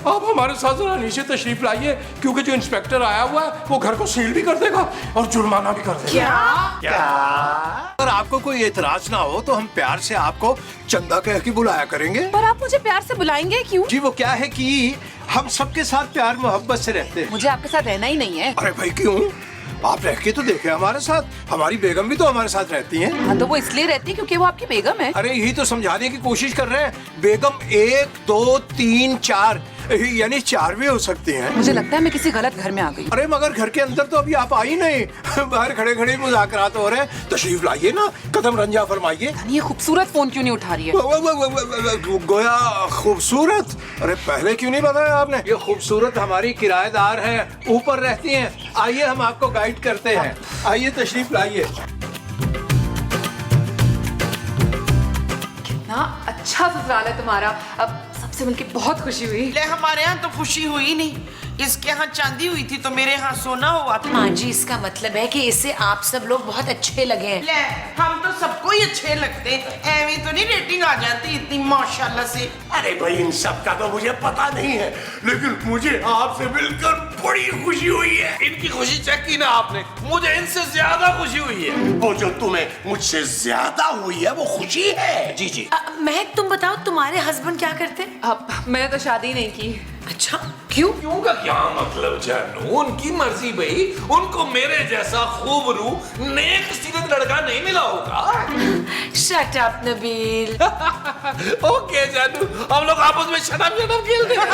आप हमारे साथ जरा नीचे तशरीफ लाइए, क्योंकि जो इंस्पेक्टर आया हुआ है वो घर को सील भी कर देगा और जुर्माना भी कर देगा। क्या? अगर आपको कोई एतराज ना हो तो हम प्यार से आपको चंदा कह के बुलाया करेंगे। पर आप मुझे प्यार से बुलाएंगे क्यों? जी वो क्या है कि हम सबके साथ प्यार मोहब्बत से रहते हैं। मुझे आपके साथ रहना ही नहीं है। अरे भाई क्यों? आप रह के तो देखे हमारे साथ, हमारी बेगम भी तो हमारे साथ रहती हैं। हाँ तो वो इसलिए रहती है क्योंकि वो आपकी बेगम है। अरे यही तो समझाने की कोशिश कर रहे हैं। बेगम 1 2 3 4 यानी 4 भी हो सकती हैं। मुझे लगता है मैं किसी गलत घर में आ गई। अरे मगर घर के अंदर तो अभी आप आई नहीं, बाहर खड़े खड़े मुज़ाकरात हो रहे हैं। तशरीफ लाइए ना, कदम रंजा फरमाइए। ये खूबसूरत फोन क्यों नहीं उठा रही है? गोया खूबसूरत? अरे पहले क्यों नहीं बताया आपने? ये खूबसूरत हमारी किराएदार है, ऊपर रहती हैं। आइए हम आपको गाइड करते हैं, आइए तशरीफ लाइए। कितना अच्छा ससुराल है तुम्हारा। अब सबसे मिलके बहुत खुशी हुई। ले हमारे यहाँ तो खुशी हुई नहीं, इसके यहाँ चांदी हुई थी तो मेरे यहाँ सोना हुआ था। माँ जी इसका मतलब है कि इससे आप सब लोग बहुत अच्छे लगे हैं। ले हम तो सबको ही अच्छे लगते हैं, ऐवी तो नहीं रेटिंग आ जाती इतनी माशाल्लाह से। अरे भाई इन सब का तो मुझे पता नहीं है, लेकिन मुझे आपसे मिलकर बड़ी खुशी हुई है। इनकी खुशी चेक की ना आपने, मुझे इनसे ज्यादा खुशी हुई है। वो जो तुम्हें मुझसे ज्यादा हुई है वो खुशी है। जी जी। महक तुम बताओ तुम्हारे हस्बैंड क्या करते हैं? अब मैंने तो शादी नहीं की। अच्छा क्यों? क्यों का क्या मतलब जानू? उनकी मर्जी भाई, उनको मेरे जैसा खूब रूह नेक सीरत लड़का नहीं मिला होगा। Shut up Nabeel. ओके जानू, हम लोग आपस में शट अप खेलते हैं।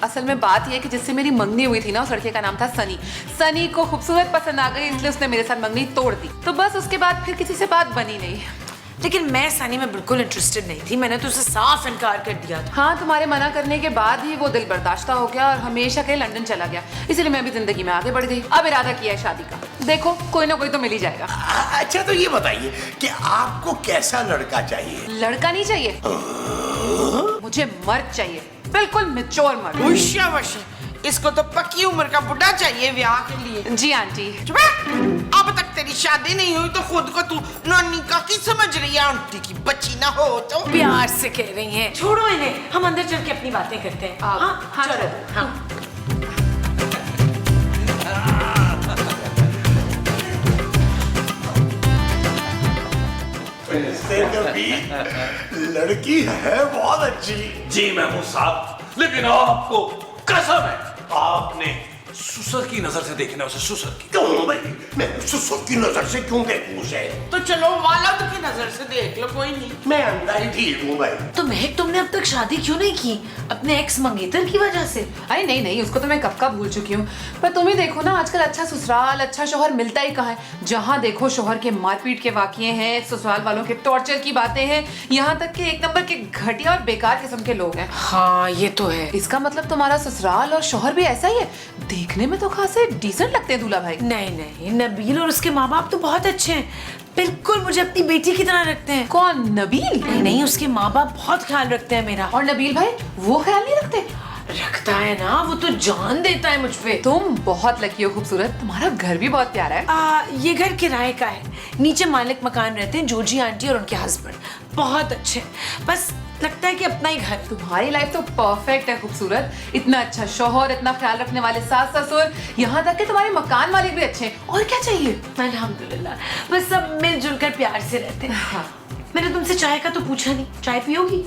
असल में बात यह है कि जिससे मेरी मंगनी हुई थी ना, उस लड़के का नाम था सनी। सनी को खूबसूरत पसंद आ गई, इसलिए उसने मेरे साथ मंगनी तोड़ दी। तो बस उसके बाद फिर किसी से बात बनी नहीं। लेकिन मैं सनी में बिल्कुल इंटरेस्टेड नहीं थी, मैंने तो उसे साफ इनकार कर दिया था। हाँ तुम्हारे मना करने के बाद ही वो दिल बर्दाश्ता हो गया और हमेशा के लिए लंदन चला गया। इसीलिए मैं भी जिंदगी में आगे बढ़ गई। अब इरादा किया है शादी का, देखो कोई ना कोई तो मिल ही जाएगा। अच्छा तो ये बताइए कि आपको कैसा लड़का चाहिए? लड़का नहीं चाहिए, मुझे मर्द चाहिए, बिल्कुल मैच्योर मर्द। उष्या वशी, इसको तो पक्की उम्र का बुढ़ा चाहिए ब्याह के लिए। जी आंटी। चुप है। अब तक तेरी शादी नहीं हुई तो खुद को तू नानी का की समझ रही है, आंटी की बच्ची ना हो तो। प्यार से कह रही हैं। छोड़ो इन्हें, हम अंदर चल के अपनी बातें करते हैं। हाँ चलो। हाँ। लड़की है बहुत अच्छी। जी महमूद साहब, लेकिन आपको कसम है आपने सुसर की नजर से देखना उसे, सुसर की। क्यों भाई, मैं सुसर की नजर से क्यों देखूं उसे? तो चलो वालद की नजर से देख लो, कोई नहीं। मैं अंधा ही ठीक हूँ भाई। तो महक तुमने अब तक शादी क्यों नहीं की? अपने एक्स मंगेतर की वजह से? अरे नहीं नहीं, उसको तो मैं कब का भूल चुकी हूँ। पर तुम ही देखो ना, आजकल अच्छा ससुराल, अच्छा शौहर मिलता ही कहाँ है। जहाँ देखो शौहर के मारपीट के वाकये हैं, ससुराल वालों के टॉर्चर की बातें हैं, यहाँ तक कि एक नंबर के घटिया और बेकार किस्म के लोग हैं। हाँ ये तो है। इसका मतलब तुम्हारा ससुराल और शौहर भी ऐसा ही है? देखने में तो खासे डिसेंट लगते हैं दूल्हा भाई। नहीं नहीं, नबील और उसके माँ बाप तो बहुत अच्छे हैं, बिल्कुल मुझे अपनी बेटी की तरह रखते हैं। कौन, नबील? नहीं नहीं, उसके माँ बाप बहुत ख्याल रखते हैं मेरा। और नबील भाई वो ख्याल नहीं रखते? रखता है ना, वो तो जान देता है मुझ पे। तुम बहुत लकी हो खूबसूरत, तुम्हारा घर भी बहुत प्यारा है। ये घर किराए का है, नीचे मालिक मकान रहते हैं जोजी आंटी और उनके हस्बैंड, बहुत अच्छे। बस लगता है कि अपना ही घर। तुम्हारी लाइफ तो परफेक्ट है खूबसूरत, इतना अच्छा शौहर, इतना ख्याल रखने वाले सास ससुर, यहाँ तक कि तुम्हारे मकान मालिक भी अच्छे हैं। और क्या चाहिए? अल्हम्दुलिल्लाह, बस सब मिलजुल कर प्यार से रहते हैं। हाँ। मैंने तुमसे चाय का तो पूछा नहीं, चाय पियोगी?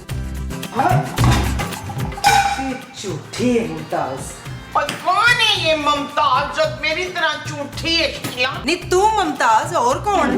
झूठी है मुमताज। और कौन है ये मुमताज जो मेरी तरह झूठी है? नहीं तू मुमताज, और कौन?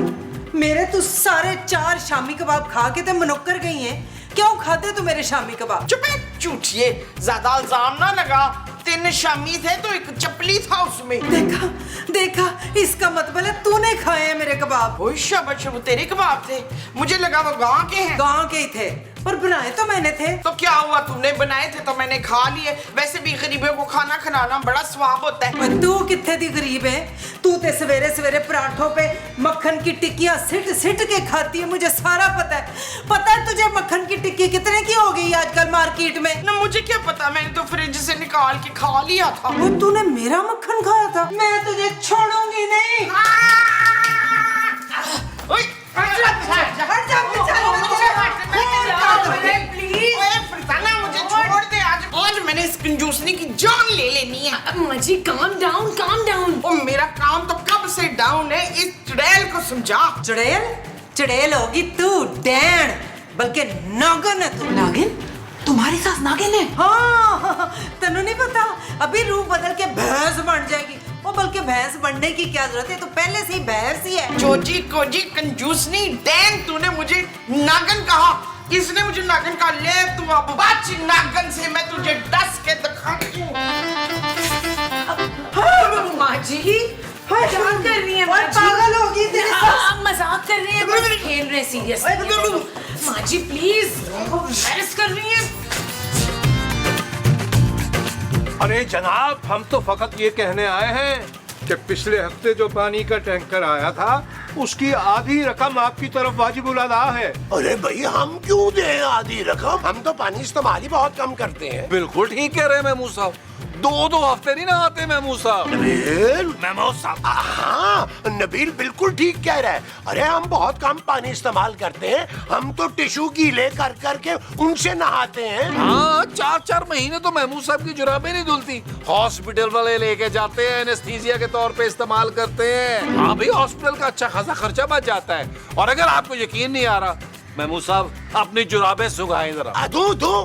मेरे तो सारे 4 शामी कबाब खा के तो मुनक्कर गई हैं। क्यों खाते तू मेरे शामी कबाब? चुप है, झूठिए, ज्यादा इल्जाम ना लगा। 3 शामी थे तो एक चपली था उसमें। देखा देखा, इसका मतलब है तूने खाए हैं मेरे कबाब। ओए शाबाश, वो तेरे कबाब थे, मुझे लगा वो गांव के हैं। गांव के ही थे, पर बनाए तो मैंने थे। तो क्या हुआ, तूने बनाए थे तो मैंने खा लिए। वैसे भी गरीबों को खाना खिलाना बड़ा स्वाब होता है। पर तू कितने दी गरीब है? तू ते सवेरे सवेरे पराठों पे मक्खन की टिक्कियां सिट सिट के खाती है, मुझे सारा पता है। पता है तुझे मक्खन की टिक्की कितने की हो गई आजकल मार्केट में? ना मुझे क्या पता, मैंने तो फ्रिज से निकाल के खा लिया था। वो तूने मेरा मक्खन खाया था? मैं तुझे छोड़ूंगी नहीं। ओए, हट जा, हट जा, प्लीज। फरजाना मुझे छोड़ दे, कंजूसनी की जान ले लेनी है। अम्मा जी काम डाउन। और मेरा काम तो कब से डाउन है, इस चुड़ैल को समझा। चुड़ैल होगी तू, डैन, बल्कि नागिन है तू। नागिन? तुम्हारी सास नागिन है? हाँ, तेनू नहीं पता, अभी रूप बदल के भैंस बन जाएगी। वो बल्कि भैंस बनने की क्या जरूरत है, तो पहले से ही भैंस ही है। जोजी कोजी कंजूसनी डैन, तूने मुझे नागन कहा। किसने मुझे नागन कहा? ले तू अब बच नागन से, मैं तुझे डस के दिखाती हूँ। माँ जी क्या कर रही है? माँ जी पागल होगी तेरी सास। आप मजाक कर रही हैं, बस खेल रहे हैं सीरियस। माँ जी प्लीज एम्बैरेस कर रही हैं। अरे जनाब, हम तो फकत ये कहने आए हैं कि पिछले हफ्ते जो पानी का टैंकर आया था उसकी आधी रकम आपकी तरफ वाजिबुल अदा है। अरे भाई, हम क्यों दें आधी रकम? हम तो पानी इस्तेमाल ही बहुत कम करते हैं। बिल्कुल ठीक कह रहे हैं महमूद साहब। दो हफ्ते नहीं नहाते महमूद साहब। महमूद साहब, हाँ, नबील बिल्कुल ठीक कह रहा है। अरे हम बहुत कम पानी इस्तेमाल करते हैं, हम तो टिश्यू गीले कर करके उनसे नहाते हैं। हाँ, 4 महीने तो महमूद साहब की जुराबें नहीं धुलती। हॉस्पिटल वाले लेके जाते हैं, एनेस्थीसिया के तौर पे इस्तेमाल करते हैं। हाँ भाई, हॉस्पिटल का अच्छा खासा खर्चा बच जाता है। और अगर आपको यकीन नहीं आ रहा, महमूद साहब अपनी जुराबें सुखाएं जरा। दो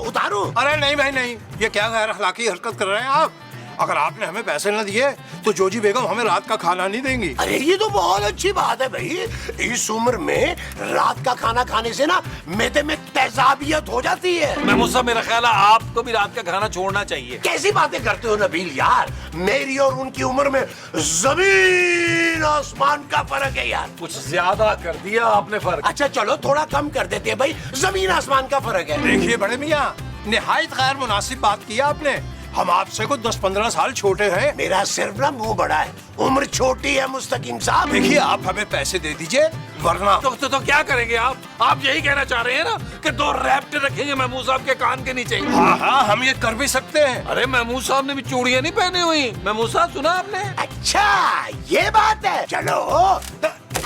उतारो। अरे नहीं भाई नहीं, ये क्या गैर अखलाकी हरकत कर रहे हैं आप? अगर आपने हमें पैसे न दिए तो जोजी बेगम हमें रात का खाना नहीं देंगी। अरे ये तो बहुत अच्छी बात है भाई, इस उम्र में रात का खाना खाने से ना मैदे में तेजाबियत हो जाती है। महमूद साहब, मेरा ख्याल है आपको भी रात का खाना छोड़ना चाहिए। कैसी बातें करते हो नबील यार, मेरी और उनकी उम्र में जमीन आसमान का फर्क है यार। कुछ ज्यादा कर दिया आपने फर्क। अच्छा चलो थोड़ा कम कर देते हैं भाई, जमीन आसमान का फर्क है। देखिए बड़े मियाँ, निहायत गैर मुनासिब बात किया आपने। हम आपसे को 10-15 साल छोटे हैं। मेरा सिर्फ ना मुंह बड़ा है, उम्र छोटी है मुस्तकीम साहब। देखिए, आप हमें पैसे दे दीजिए, वरना तो क्या करेंगे आप यही कहना चाह रहे हैं ना कि 2 रैप्टर रखेंगे महमूद साहब के कान के नीचे? हाँ, हम ये कर भी सकते हैं। अरे महमूद साहब ने भी चूड़ियां नहीं पहनी हुई। महमूद साहब, सुना आपने? अच्छा ये बात है, चलो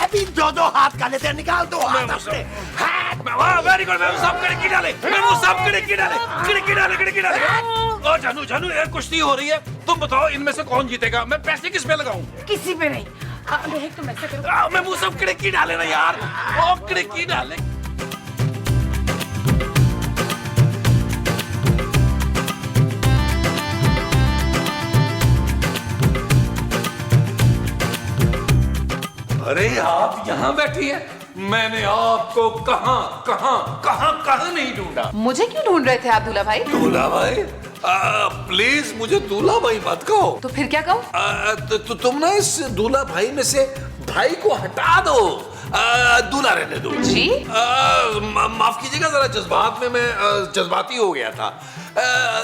अभी 2 हाथ का लेते हैं, निकाल 2 हाथ अपने। Very good. महमूद साहब खिड़की डाले, महमूद साहब खिड़की डाले। ओ जानू, ये कुश्ती हो रही है। तुम बताओ इनमें से कौन जीतेगा? मैं पैसे किस पे लगाऊं? किसी पे नहीं। देख तुम ऐसा करो। महमूद साहब खिड़की डाले ना यार, ओ खिड़की डाले। अरे आप यहाँ बैठी है, मैंने आपको कहाँ नहीं ढूंढा। मुझे क्यों ढूंढ रहे थे आप दूल्हा भाई? दूल्हा भाई? प्लीज मुझे दूल्हा भाई मत कहो। तो फिर क्या कहूँ? तो तुम ना इस दूल्हा भाई में से भाई को हटा दो, दूल्हा रहने दो। जी? माफ कीजिएगा, जरा जज्बात में मैं जज्बाती हो गया था।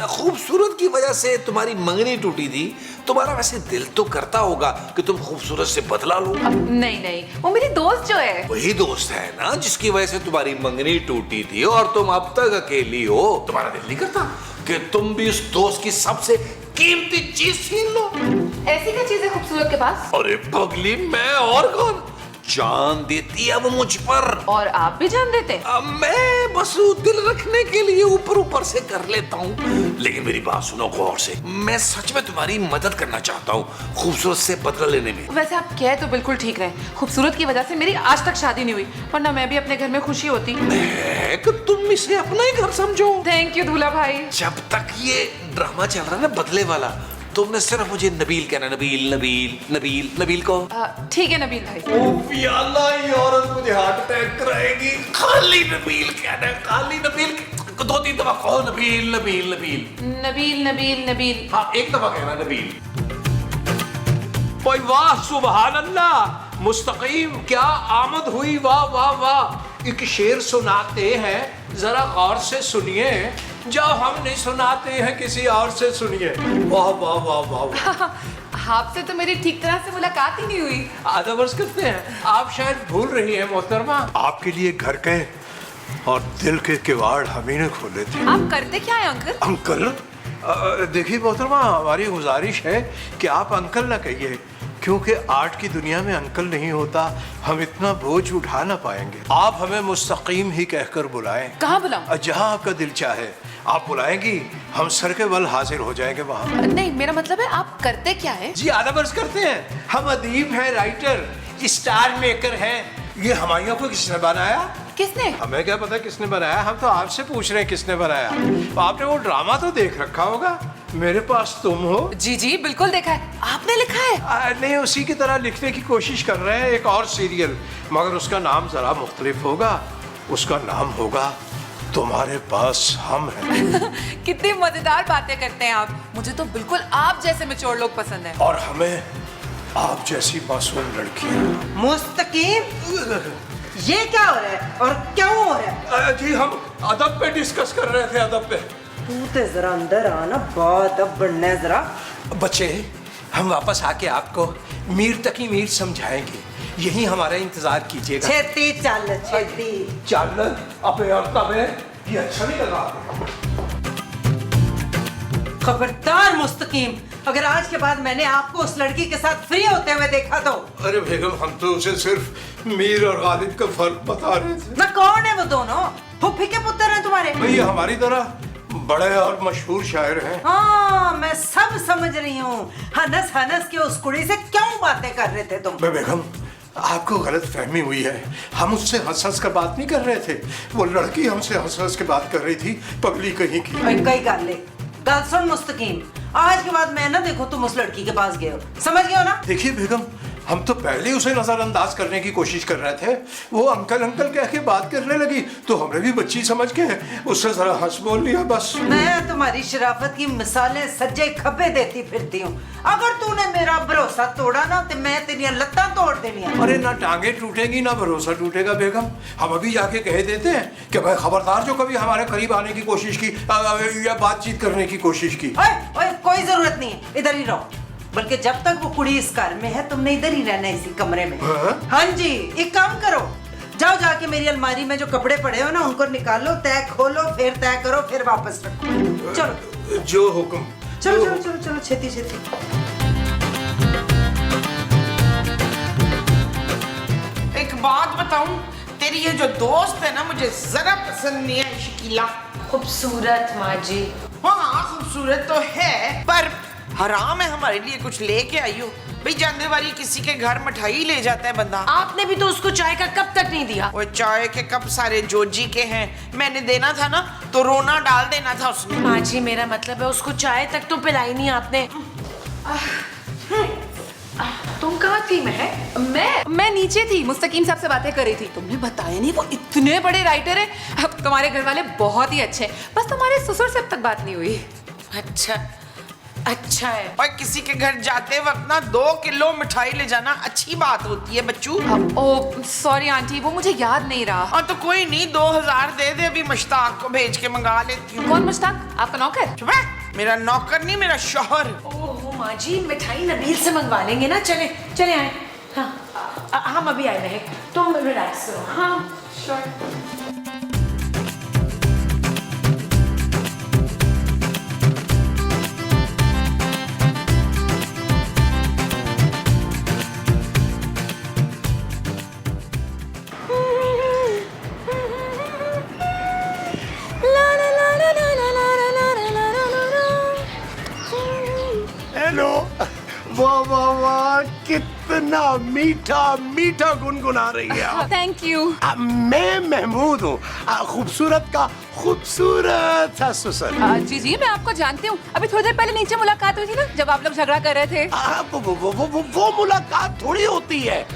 खूबसूरत की वजह से तुम्हारी मंगनी टूटी थी। तुम्हारा वैसे दिल तो करता होगा कि तुम खूबसूरत से बदला लो। नहीं, वो मेरी दोस्त जो है। वही दोस्त है ना जिसकी वजह से तुम्हारी मंगनी टूटी थी और तुम अब तक अकेली हो। तुम्हारा दिल नहीं करता कि तुम भी उस दोस्त की सबसे कीमती चीज छीन लो? ऐसी क्या चीज है खूबसूरत के पास? अरे पगली, मैं और कौन? जान देती है वो मुझ पर। और आप भी जान देते? मैं बस दिल रखने के लिए ऊपर से कर लेता हूँ। लेकिन मेरी बात सुनो गौर से, मैं सच में तुम्हारी मदद करना चाहता हूँ खूबसूरत से बदला लेने में। वैसे आप कह तो बिल्कुल ठीक रहे, खूबसूरत की वजह से मेरी आज तक शादी नहीं हुई, वरना मैं भी अपने घर में खुशी होती। तुम इसे अपना ही घर समझो। थैंक यू दूल्हा भाई। जब तक ये ड्रामा चल रहा है ना बदले वाला, तुमने सिर्फ मुझे नबील कहना। नबील को। ठीक है नबील भाई। ये औरत मुझे हार्ट अटैक कराएगी। खाली नबील कहना, खाली नबील। 2-3 दफा कहो नबील। नबील। हाँ, एक दफा कहना नबील। वाह सुभान अल्लाह, मुस्तकीम क्या आमद हुई, वाह वाह वाह। एक शेर सुनाते हैं, जरा गौर से सुनिए। जब हम नहीं सुनाते हैं किसी और से सुनिए। वाह वाह वाह वाह वाह। आपसे तो मेरी ठीक तरह से मुलाकात ही नहीं हुई। आदब अर्ज करते हैं, आप शायद भूल रही हैं मोहतरमा। आपके लिए घर के और दिल के किवाड़ हम ही ने खोले थे। आप करते क्या है अंकल? अंकल? देखिए मोहतरमा, हमारी गुजारिश है कि आप अंकल ना कहिए, क्योंकि आर्ट की दुनिया में अंकल नहीं होता, हम इतना बोझ उठा ना पाएंगे। आप हमें मुस्तकीम ही कहकर बुलाएं। कहाँ बुलाऊं? जहाँ आपका दिल चाहे। आप बुलाएंगी, हम सर के बल हाजिर हो जाएंगे वहाँ। नहीं, मेरा मतलब है आप करते क्या है? जी आधा बर्स करते हैं। हम अदीब हैं, राइटर, स्टार मेकर हैं। ये हमायूं को किसने बनाया? किसने? हमें क्या पता किसने बनाया, हम तो आपसे पूछ रहे हैं किसने बनाया। तो आपने वो ड्रामा तो देख रखा होगा, मेरे पास तुम हो। जी जी बिल्कुल देखा है। आपने लिखा है? नहीं, उसी की तरह लिखने की कोशिश कर रहे हैं एक और सीरियल, मगर उसका नाम जरा मुख्तलिफ होगा। उसका नाम होगा तुम्हारे पास हम हैं। कितनी मजेदार बातें करते हैं आप। मुझे तो बिल्कुल आप जैसे मैच्योर लोग पसंद हैं। और हमें आप जैसी मासूम लड़कियां। मुस्तकीम, ये क्या हो रहा है और क्यों हो रहा है? जी हम अदब पे डिस्कस कर रहे थे, अदब पे। तू तो जरा अंदर आना, बहुत अब बढ़ना है जरा। बच्चे, हम वापस आके आपको मीर तकी मीर समझाएंगे, यही हमारा इंतजार कीजिएगा। छेती चल, छेती चल अपने और तबे, ये अच्छा नहीं लगा। खबरदार मुस्तकीम, अगर आज के बाद मैंने आपको उस लड़की के साथ फ्री होते हुए देखा तो। अरे बेगम, हम तो उसे सिर्फ मीर और गालिब का फर्क बता रहे थे। ना कौन है वो दोनों? फुफ्फी के पुत्र हैं तुम्हारे? भैया हमारी तरह बड़े और मशहूर शायर हैं। हाँ, मैं सब समझ रही हूँ। हनस हनस के उस कुड़ी से क्यों बातें कर रहे थे तुम? बेगम, आपको गलत फहमी हुई है। हम उससे हंस हंस कर बात नहीं कर रहे थे, वो लड़की हमसे हंस हंस के बात कर रही थी, पगली कहीं की। कई गल सुन मुस्तकीम, आज के बाद मैं ना देखो तुम उस लड़की के पास गए हो, समझ गए हो ना? देखिए बेगम, हम तो पहले उसे नजरअंदाज करने की कोशिश कर रहे थे। वो अंकल अंकल कह के बात करने लगी तो हमने भी बच्ची समझ के उससे जरा हंस बोल लिया बस। मैं तुम्हारी शराफत की मिसालें सज्जे खब्बे देती फिरती हूँ। अगर तूने मेरा भरोसा तोड़ा ना तो मैं तेरी लत्तां तोड़ देनी। अरे ना टांगे टूटेगी ना भरोसा टूटेगा बेगम। हम अभी जाके कह देते हैं कि भाई खबरदार जो कभी हमारे करीब आने की कोशिश की या बातचीत करने की कोशिश की। ओए, कोई जरूरत नहीं है, इधर ही रहो। बल्कि जब तक वो कुड़ी इस घर में है तुमने इधर ही रहना है, इसी कमरे में। हाँ जी, एक काम करो, जाओ जाके मेरी अलमारी में जो कपड़े पड़े हो ना उनको निकालो, तय खोलो, फिर तय करो, फिर वापस रखो। चलो जो हुक्म। चलो चलो चलो चलो, छेती छेती। एक बात बताऊं, तेरी ये जो दोस्त है ना मुझे जरा पसंद नहीं है, शकीला। खूबसूरत माँ जी। हाँ खूबसूरत तो है, पर हराम है हमारे लिए कुछ लेके आई हो। भाई जानने वाली किसी के घर मिठाई ले जाता है बंदा। आपने भी तो उसको चाय का कप तक नहीं दिया। वो चाय के कप सारे जोजी के हैं, मैंने देना था ना तो रोना डाल देना था उसने। माँ जी मेरा मतलब है उसको चाय तक तो पिलाई नहीं आपने। तुम कहाँ थी? मैं नीचे थी, मुस्तकीम साहब से बातें कर रही थी। तुमने बताया नहीं, वो इतने बड़े राइटर हैं। अब तुम्हारे घर वाले बहुत ही अच्छे हैं, बस तुम्हारे ससुर से अब तक बात नहीं हुई। अच्छा है। और किसी के घर जाते वक्त ना 2 किलो मिठाई ले जाना अच्छी बात होती है बच्चू। ओह सॉरी आंटी, वो मुझे याद नहीं रहा। और तो कोई नहीं, 2000 दे दे, अभी मुश्ताक को भेज के मंगा लेती हूँ। कौन मुश्ताक? आपका नौकर? चुप है, मेरा नौकर नहीं, मेरा शौहर। ओह माँ जी, मिठाई नबील से मंगवा लेंगे ना। चले चले आए। हाँ हम अभी आए रहे, तुम रिलैक्स करो। हाँ श्योर। हेलो, वाह वाह वाह, कितना मीठा मीठा गुनगुना रही है आप। Thank you. मैं महमूद हूँ, खूबसूरत का खूबसूरत सा ससुर। जी जी मैं आपको जानती हूँ, अभी थोड़ी देर पहले नीचे मुलाकात हुई थी ना, जब आप लोग झगड़ा कर रहे थे। वो मुलाकात थोड़ी होती है।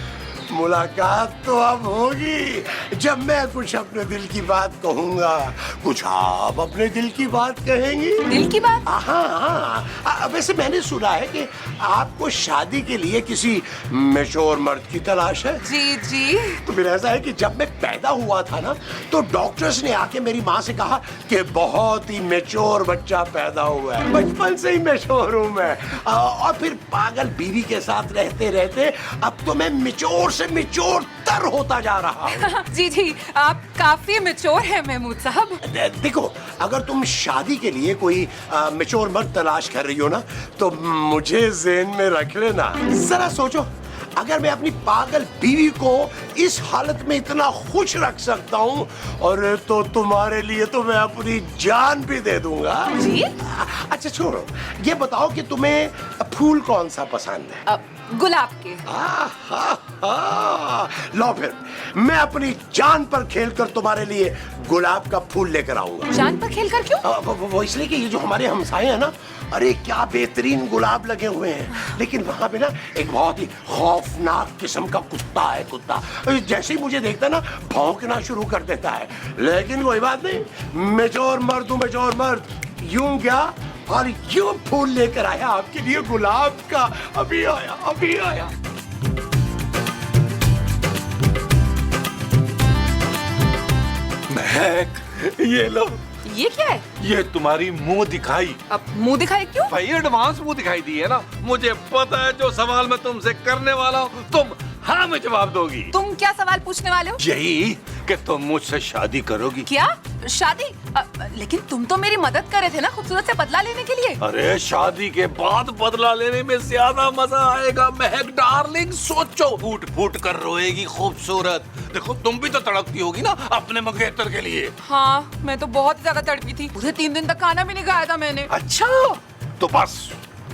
मुलाकात तो अब होगी जब मैं कुछ अपने दिल की बात कहूंगा, कुछ आप अपने दिल की बात कहेंगी। दिल की बात? हाँ, वैसे मैंने सुना है कि आपको शादी के लिए किसी मैच्योर मर्द की तलाश है। जी जी। तो मेरा ऐसा है कि जब मैं पैदा हुआ था ना तो डॉक्टर्स ने आके मेरी माँ से कहा कि बहुत ही मैच्योर बच्चा पैदा हुआ है। बचपन से ही मैच्योर हूँ मैं, और फिर पागल बीवी के साथ रहते रहते अब तो मैं मैच्योर से मैच्योर तर होता जा रहा हूँ। जी जी आप काफी मैच्योर हैं महमूद साहब। देखो, अगर तुम शादी के लिए कोई मैच्योर मर्द तलाश कर रही हो ना तो मुझे ज़हन में रख लेना। जरा सोचो, अगर मैं अपनी पागल बीवी को इस हालत में इतना खुश रख सकता हूँ, और तो तुम्हारे लिए तो मैं अपनी जान भी दे दूंगा। जी? अच्छा छोड़ो, ये बताओ कि तुम्हें फूल कौन सा पसंद है? गुलाब के। लो फिर मैं अपनी जान पर खेलकर तुम्हारे लिए गुलाब का फूल लेकर आऊंगा। जान पर खेलकर क्यों? वो इसलिए कि ये जो हमारे हमसाए हैं ना, अरे क्या बेहतरीन गुलाब लगे हुए हैं, लेकिन वहां पे ना एक बहुत ही खौफनाक किस्म का कुत्ता है। कुत्ता जैसे ही मुझे देखता ना भौंकना शुरू कर देता है, लेकिन कोई बात नहीं, मेचोर मर्द हूं, मेचोर मर्द। यूं क्या, और यूं फूल लेकर आया आपके लिए गुलाब का। अभी आया, अभी आया। महक, ये लो, ये क्या है? ये तुम्हारी मुंह दिखाई। अब मुंह दिखाए क्यों? भाई एडवांस मुंह दिखाई दी है ना, मुझे पता है जो सवाल मैं तुमसे करने वाला हूँ तुम हाँ में जवाब दोगी। तुम क्या सवाल पूछने वाले हो? यही कि तुम मुझसे शादी करोगी। क्या शादी? लेकिन तुम तो मेरी मदद कर रहे थे ना खूबसूरत से बदला लेने के लिए। अरे शादी के बाद बदला लेने में ज्यादा मजा आएगा महक डार्लिंग। सोचो, फूट फूट कर रोएगी खूबसूरत। देखो तुम भी तो तड़पती होगी ना अपने मंगेतर के लिए। हाँ, मैं तो बहुत ज्यादा तड़पी थी, पूरे 3 दिन तक खाना भी नहीं खाया था मैंने। अच्छा, तो बस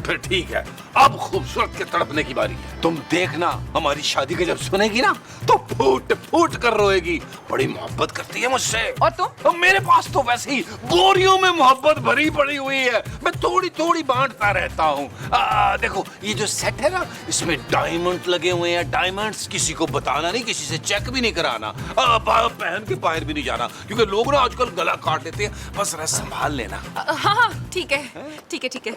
फिर ठीक है, अब खूबसूरत के तड़पने की बारी है। तुम देखना, हमारी शादी का जब सुनेगी ना तो फूट फूट कर रोएगी। बड़ी मोहब्बत करती है मुझसे। और तुम? तो मेरे पास तो वैसे ही गोरियों में मोहब्बत भरी पड़ी हुई है, मैं थोड़ी थोड़ी बांटता रहता हूँ। देखो ये जो सेट है ना, इसमें डायमंड लगे हुए हैं। डायमंड्स किसी को बताना नहीं, किसी से चेक भी नहीं कराना, पहन के बाहर भी नहीं जाना, क्योंकि लोग ना आजकल गला काट लेते हैं। बस रस संभाल लेना। हाँ हाँ ठीक है, ठीक है, ठीक है।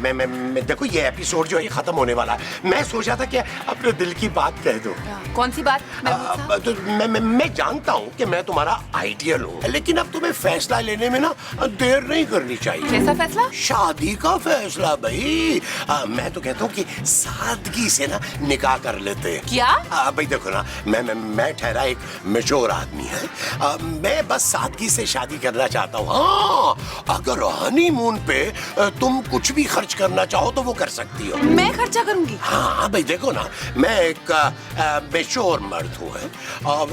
मैं देखो ये एपिसोड जो है खत्म होने वाला है। मैं सोचा था कि अपने दिल की बात कह दूं। कौन सी बात? तो मैं जानता हूँ कि मैं तुम्हारा आइडियल हूँ, लेकिन अब तुम्हें फैसला लेने में ना देर नहीं करनी चाहिए। कैसा फैसला? शादी का फैसला भाई। मैं तो कहता हूँ कि सादगी से ना निकाह कर लेते हैं। क्या? भाई देखो ना, मैं ठहरा एक मैच्योर आदमी है, मैं बस सादगी से शादी करना चाहता हूँ। हाँ, अगर हनीमून पे तुम कुछ भी खर्च करना चाहो तो वो कर सकती हो। मैं खर्चा करूंगी? हाँ भाई देखो ना, मैं एक मैच्योर मर्द हूँ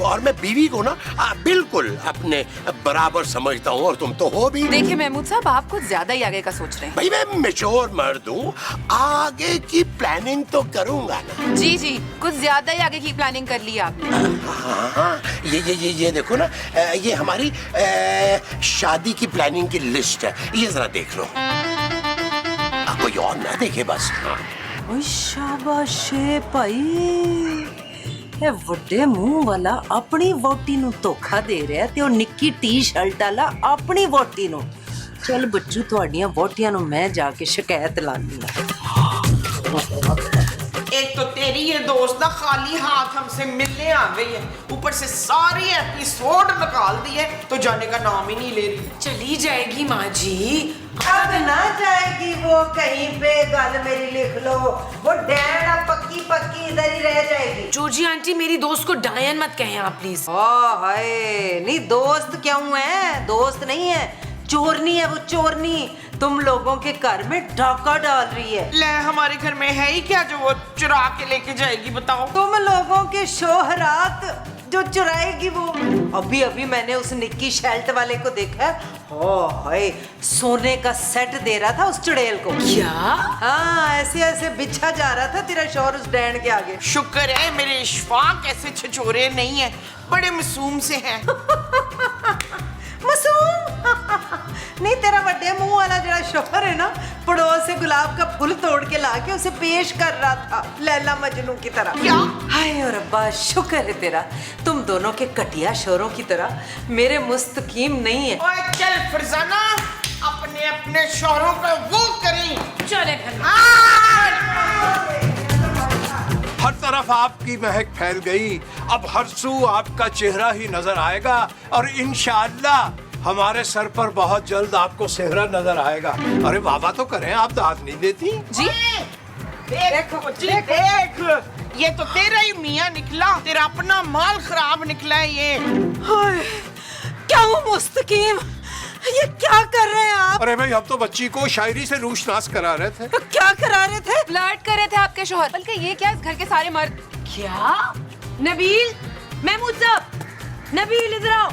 और मैं बीवी को ना बिल्कुल अपने बराबर समझता हूँ, और तुम तो हो भी। देखिए महमूद साहब, आप कुछ ज्यादा ही आगे का सोच रहे हैं। भाई मैं मैच्योर मर्द हूँ, आगे की प्लानिंग तो करूंगा ना। जी जी, कुछ ज्यादा ही आगे की प्लानिंग कर ली आपने। हाँ, ये देखो ना, ये हमारी शादी की प्लानिंग की लिस्ट है, ये जरा देख लो। कोई और ना देखे बस। ओए शाबाश भाई, ਇਹ ਵੱਡੇ ਮੂੰਹ ਵਾਲਾ ਆਪਣੀ ਵੋਟੀ ਨੂੰ ਧੋਖਾ ਦੇ ਰਿਹਾ ਤੇ ਉਹ ਨਿੱਕੀ ਟੀ-ਸ਼ਰਟ ਵਾਲਾ ਆਪਣੀ ਵੋਟੀ ਨੂੰ। ਚੱਲ ਬੱਚੂ, ਤੁਹਾਡੀਆਂ ਵੋਟੀਆਂ ਨੂੰ ਮੈਂ ਜਾ ਕੇ ਸ਼ਿਕਾਇਤ ਲਾਣੀ ਆ। एक तो तेरी ये दोस्त ना खाली हाथ हमसे मिलने आ गई है, ऊपर से सारी एपिसोड निकाल दी है, तो जाने का नाम ही नहीं ले रही। चली जाएगी माँ जी। अब ना जाएगी वो कहीं पे, गल मेरी लिख लो। वो डैन अब पक्की पक्की इधर ही रह जाएगी। जॉर्जी आंटी, मेरी दोस्त को डायन मत कहें आप प्लीज। हाय, नहीं दोस्त क्यों है, दोस्त नहीं है, चोरनी है वो, चोरनी। तुम लोगों के घर में डाका डाल रही है। ले, हमारे घर में है ही क्या जो वो चुरा के लेके जाएगी, बताओ। तुम लोगों के शोहरात जो चुराएगी वो। अभी अभी मैंने उस निक्की शेल्ट वाले को देखा है, हाय, सोने का सेट दे रहा था उस चुड़ैल को। क्या? हाँ, ऐसे ऐसे बिछा जा रहा था तेरा शौहर उस डैन के आगे। शुक्र है मेरे इशफाक ऐसे छिछोरे नहीं है, बड़े मासूम से हैं। मासूम? नहीं, तेरा बड़े मुंह वाला जरा शौहर है ना, पड़ोस से गुलाब का फूल तोड़ के लाके उसे पेश कर रहा था लैला मजनू की तरह। क्या? हाय और अब्बा, शुक्र है तेरा, तुम दोनों के कटिया शोरों की तरह मेरे मुस्तकीम नहीं है। ओए चल फरजाना, अपने अपने शौहरों का वो करें। चले फिर। हर तरफ आपकी महक फैल गई, अब हर सू आपका चेहरा ही नजर आएगा, और इंशाअल्लाह हमारे सर पर बहुत जल्द आपको सेहरा नजर आएगा। अरे वाह तो करें, आप दाद नहीं देती जी? देखो जी, देख, ये तो तेरा ही मियाँ निकला, तेरा अपना माल खराब निकला है ये। क्या हूँ मुस्तकीम, ये क्या कर रहे हैं आप? अरे भाई, हम तो बच्ची को शायरी से रूशनास करा रहे थे। तो क्या करा रहे थे? फ्लर्ट कर रहे थे आपके शोहर, बल्कि ये क्या, इस घर के सारे मर्द। क्या? नबील, महमूद साहब, नबील इधर आओ।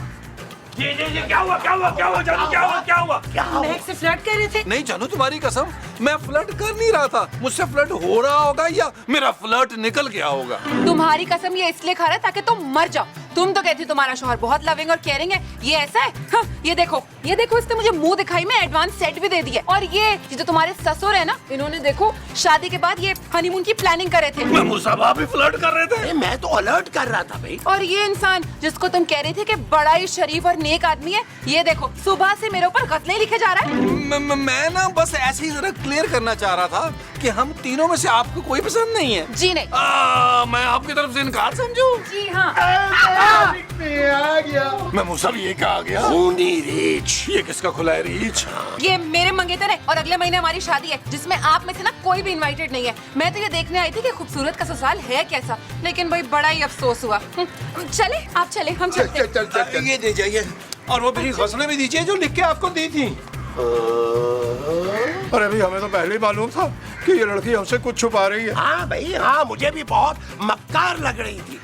क्या हुआ जानू, क्या हुआ? महक से फ्लर्ट कर रहे थे। नहीं जानू, तुम्हारी कसम, मैं फ्लर्ट कर नहीं रहा था। मुझसे फ्लर्ट हो रहा होगा या मेरा फ्लर्ट निकल गया होगा। तुम्हारी कसम ये इसलिए खा रहा है ताकि तुम मर जाओ। तुम तो कहती तुम्हारा शोहर बहुत लविंग और केयरिंग है, ये ऐसा है? हाँ, ये देखो इसने मुझे मुंह दिखाई में एडवांस सेट भी दे दिया। और ये जो तुम्हारे ससुर है ना, इन्होंने देखो शादी के बाद ये हनीमून की प्लानिंग कर रहे थे। महमूद साहब, आप भी फ्लर्ट कर रहे थे? अरे मैं तो अलर्ट कर रहा था भाई। और ये इंसान जिसको तुम कह रहे थे कि बड़ा ही शरीफ और नेक आदमी है, ये देखो सुबह से मेरे ऊपर गज़लें लिखे जा रहा है। मैं ना बस ऐसे ही जरा क्लियर करना चाह रहा था कि हम तीनों में से आपको कोई पसंद नहीं है। जी नहीं। मैं आपकी तरफ से इनकार समझूं? जी हाँ। आ गया। महमूद साहब, ये क्या आ गया? खूनी रीछ। ये किसका खुला है रीच? ये मेरे मंगेतर है और अगले महीने हमारी शादी है, जिसमें आप में से ना कोई भी इनवाइटेड नहीं है। मैं तो ये देखने आई थी कि खूबसूरत का ससुराल है कैसा, लेकिन भाई बड़ा ही अफसोस हुआ। चले आप चले, हम चलते हैं। चल ये दे जाइए, और वो मेरी गज़लें भी दीजिए जो लिख के आपको दी थी। अरे भाई, हमें तो पहले ही मालूम था कि ये लड़की हमसे कुछ छुपा रही है। हाँ भाई, हाँ, मुझे भी बहुत मक्कार लग रही थी।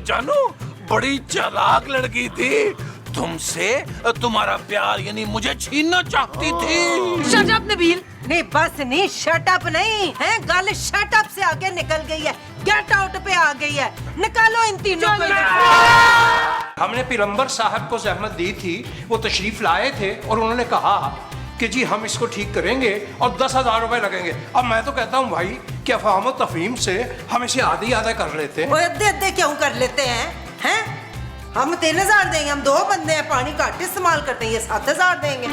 जानू, बड़ी चालाक लड़की थी। तुमसे तुम्हारा प्यार यानी मुझे छीनना चाहती थी। Shut up Nabeel. नहीं बस नहीं, शट अप नहीं है, गल शट अप से आगे निकल गई है, गेट आउट पे आ गई है। निकालो इन तीनों को। हमने पिलंबर साहब को जहमत दी थी, वो तशरीफ लाए थे और उन्होंने कहा कि जी हम इसको ठीक करेंगे और 10,000 रुपए लगेंगे। अब मैं तो कहता हूँ भाई कि अफवाह तफहीम से हम इसे आधी आधा कर लेते हैं। वो अद्धे क्यों कर लेते हैं? हैं? हम 3,000 देंगे, हम 2 बंदे हैं, पानी घट इस्तेमाल करते हैं, ये 7,000 देंगे।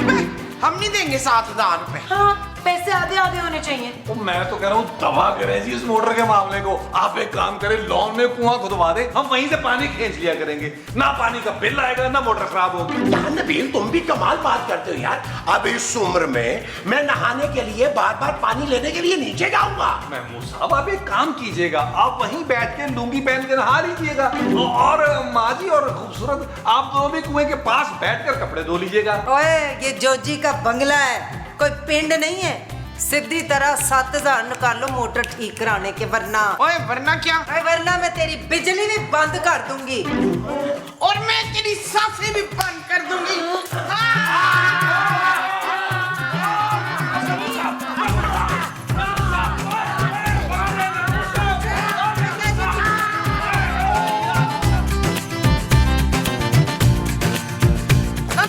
हम नहीं देंगे 7,000 रुपए। हाँ, पैसे आधे आधे होने चाहिए। तो मैं तो कह रहा हूँ दबा करें जी इस मोटर के मामले को। आप एक काम करें, लॉन में कुआं खुदवा दे, हम वहीं से पानी खींच लिया करेंगे। ना पानी का बिल आएगा, ना मोटर खराब होगी। यार नबील, तुम भी कमाल बात करते हो यार। अब इस उम्र में मैं नहाने के लिए बार बार पानी लेने के लिए नीचे जाऊंगा। महमूद साहब, आप एक काम कीजिएगा, आप वहीं बैठ के लुंगी पहन के नहा लीजिएगा। और माँ जी और खूबसूरत, आप दोनों भी कुएं के पास बैठकर कपड़े धो लीजिएगा। ओए, ये जोजी का बंगला है, कोई पिंड नहीं है। सीधी तरह 7,000 निकालो मोटर ठीक कराने के, वरना ओए वरना क्या? वरना मैं तेरी बिजली भी बंद कर दूंगी और मैं तेरी सांसें भी बंद कर दूंगी।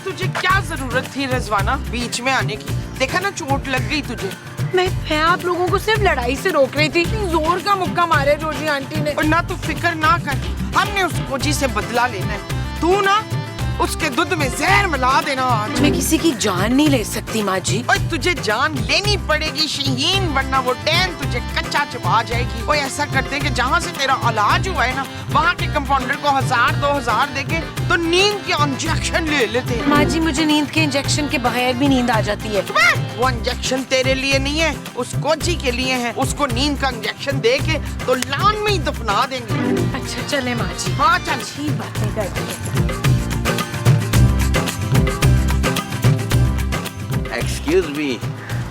तुझे क्या जरूरत थी रजवाना बीच में आने की? देखा ना, चोट लग गई तुझे। मैं आप लोगों को सिर्फ लड़ाई से रोक रही थी। जोर का मुक्का मारे रोजी आंटी ने। और ना तू फिक्र ना कर, हमने उस कोजी से बदला लेना है। तू ना उसके दूध में जहर मिला देना आज। मैं किसी की जान नहीं ले सकती माँ जी। और तुझे जान लेनी पड़ेगी शहीन, वरना वो डैन तुझे कच्चा चबा जाएगी। वो ऐसा करते कि जहाँ से तेरा इलाज हुआ है ना, वहाँ के कंपाउंडर को 1,000-2,000 देके तो नींद के इंजेक्शन ले लेते। माँ जी, मुझे नींद के इंजेक्शन के बगैर भी नींद आ जाती है। वो इंजेक्शन तेरे लिए नहीं है, उस कोची के लिए है। उसको नींद का इंजेक्शन दे के तो लान में ही दफना देंगे। अच्छा चले माँ जी। हाँ चल। अच्छी बातें करती है। Excuse me,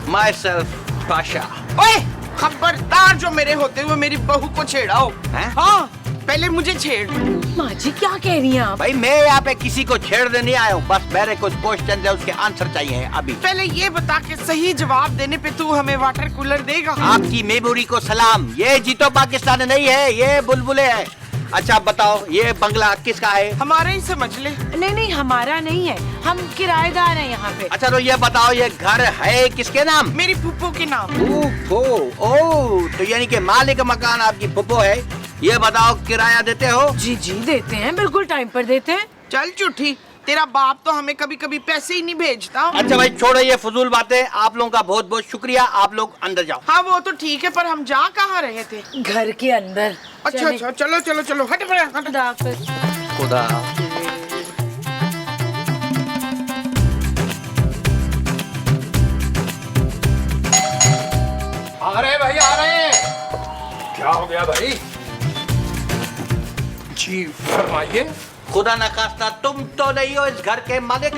myself, Pasha. ओए, खबरदार जो मेरे होते हुए मेरी बहू को छेड़ाओ। हैं? हाँ, पहले मुझे छेड़। माँ जी क्या कह रही हैं आप? भाई मैं यहाँ पे किसी को छेड़ने नहीं आया हूँ, बस मेरे कुछ क्वेश्चन है, उसके आंसर चाहिए अभी। पहले ये बता के सही जवाब देने पे तू हमें वाटर कूलर देगा? आपकी मेमोरी को सलाम। ये जीतो पाकिस्तान नहीं है, ये बुलबुले है। अच्छा बताओ, ये बंगला किसका है? हमारा ही समझ ले। नहीं, हमारा नहीं है, हम किराएदार हैं यहाँ पे। अच्छा तो ये बताओ, ये घर है किसके नाम? मेरी फूफो के नाम। ओह, तो यानी कि मालिक मकान आपकी फूफो है। ये बताओ, किराया देते हो? जी देते हैं, बिल्कुल टाइम पर देते हैं। चल झूठी, तेरा बाप तो हमें कभी कभी पैसे ही नहीं भेजता। अच्छा भाई छोड़ो ये फजूल बातें, आप लोगों का बहुत बहुत शुक्रिया, आप लोग अंदर जाओ। हाँ वो तो ठीक है, पर हम जा कहाँ रहे थे? घर के अंदर। अच्छा अच्छा, चलो चलो चलो, हट पड़े, हट। खुदा हाफिज। खुदा। आ रहे भाई, आ रहे हैं। क्या हो गया भाई? जी फरमाइए, खुदा न खास्ता तुम तो नहीं हो इस घर के मालिक?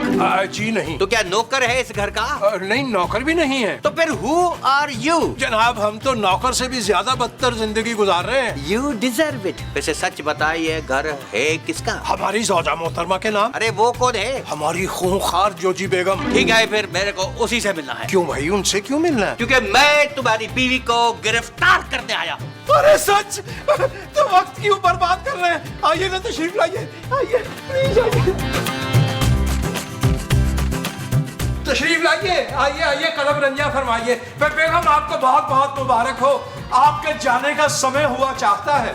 जी नहीं। तो क्या नौकर है इस घर का? नहीं, नौकर भी नहीं है। तो फिर हु आर यू? जनाब, हम तो नौकर से भी ज्यादा बदतर जिंदगी गुजार रहे हैं। You deserve it. वैसे सच बताइए, घर है किसका? हमारी ज़ौजा मोहतरमा के नाम। अरे वो कौन है? हमारी खूंखार जोजी बेगम। ठीक है, फिर मेरे को उसी से मिलना है। क्यों भाई, उनसे क्यों मिलना है? क्योंकि मैं तुम्हारी बीवी को गिरफ्तार करने आया हूँ। अरे सच? तो वक्त क्यों बर्बाद कर रहे हैं? आइए ना, तशरीफ लाइए, आइए प्लीज आइए। तशरीफ लाइए, आइए आइए, कदम रंजा फरमाइए। बेगम, आपको बहुत बहुत मुबारक हो, आपके जाने का समय हुआ चाहता है।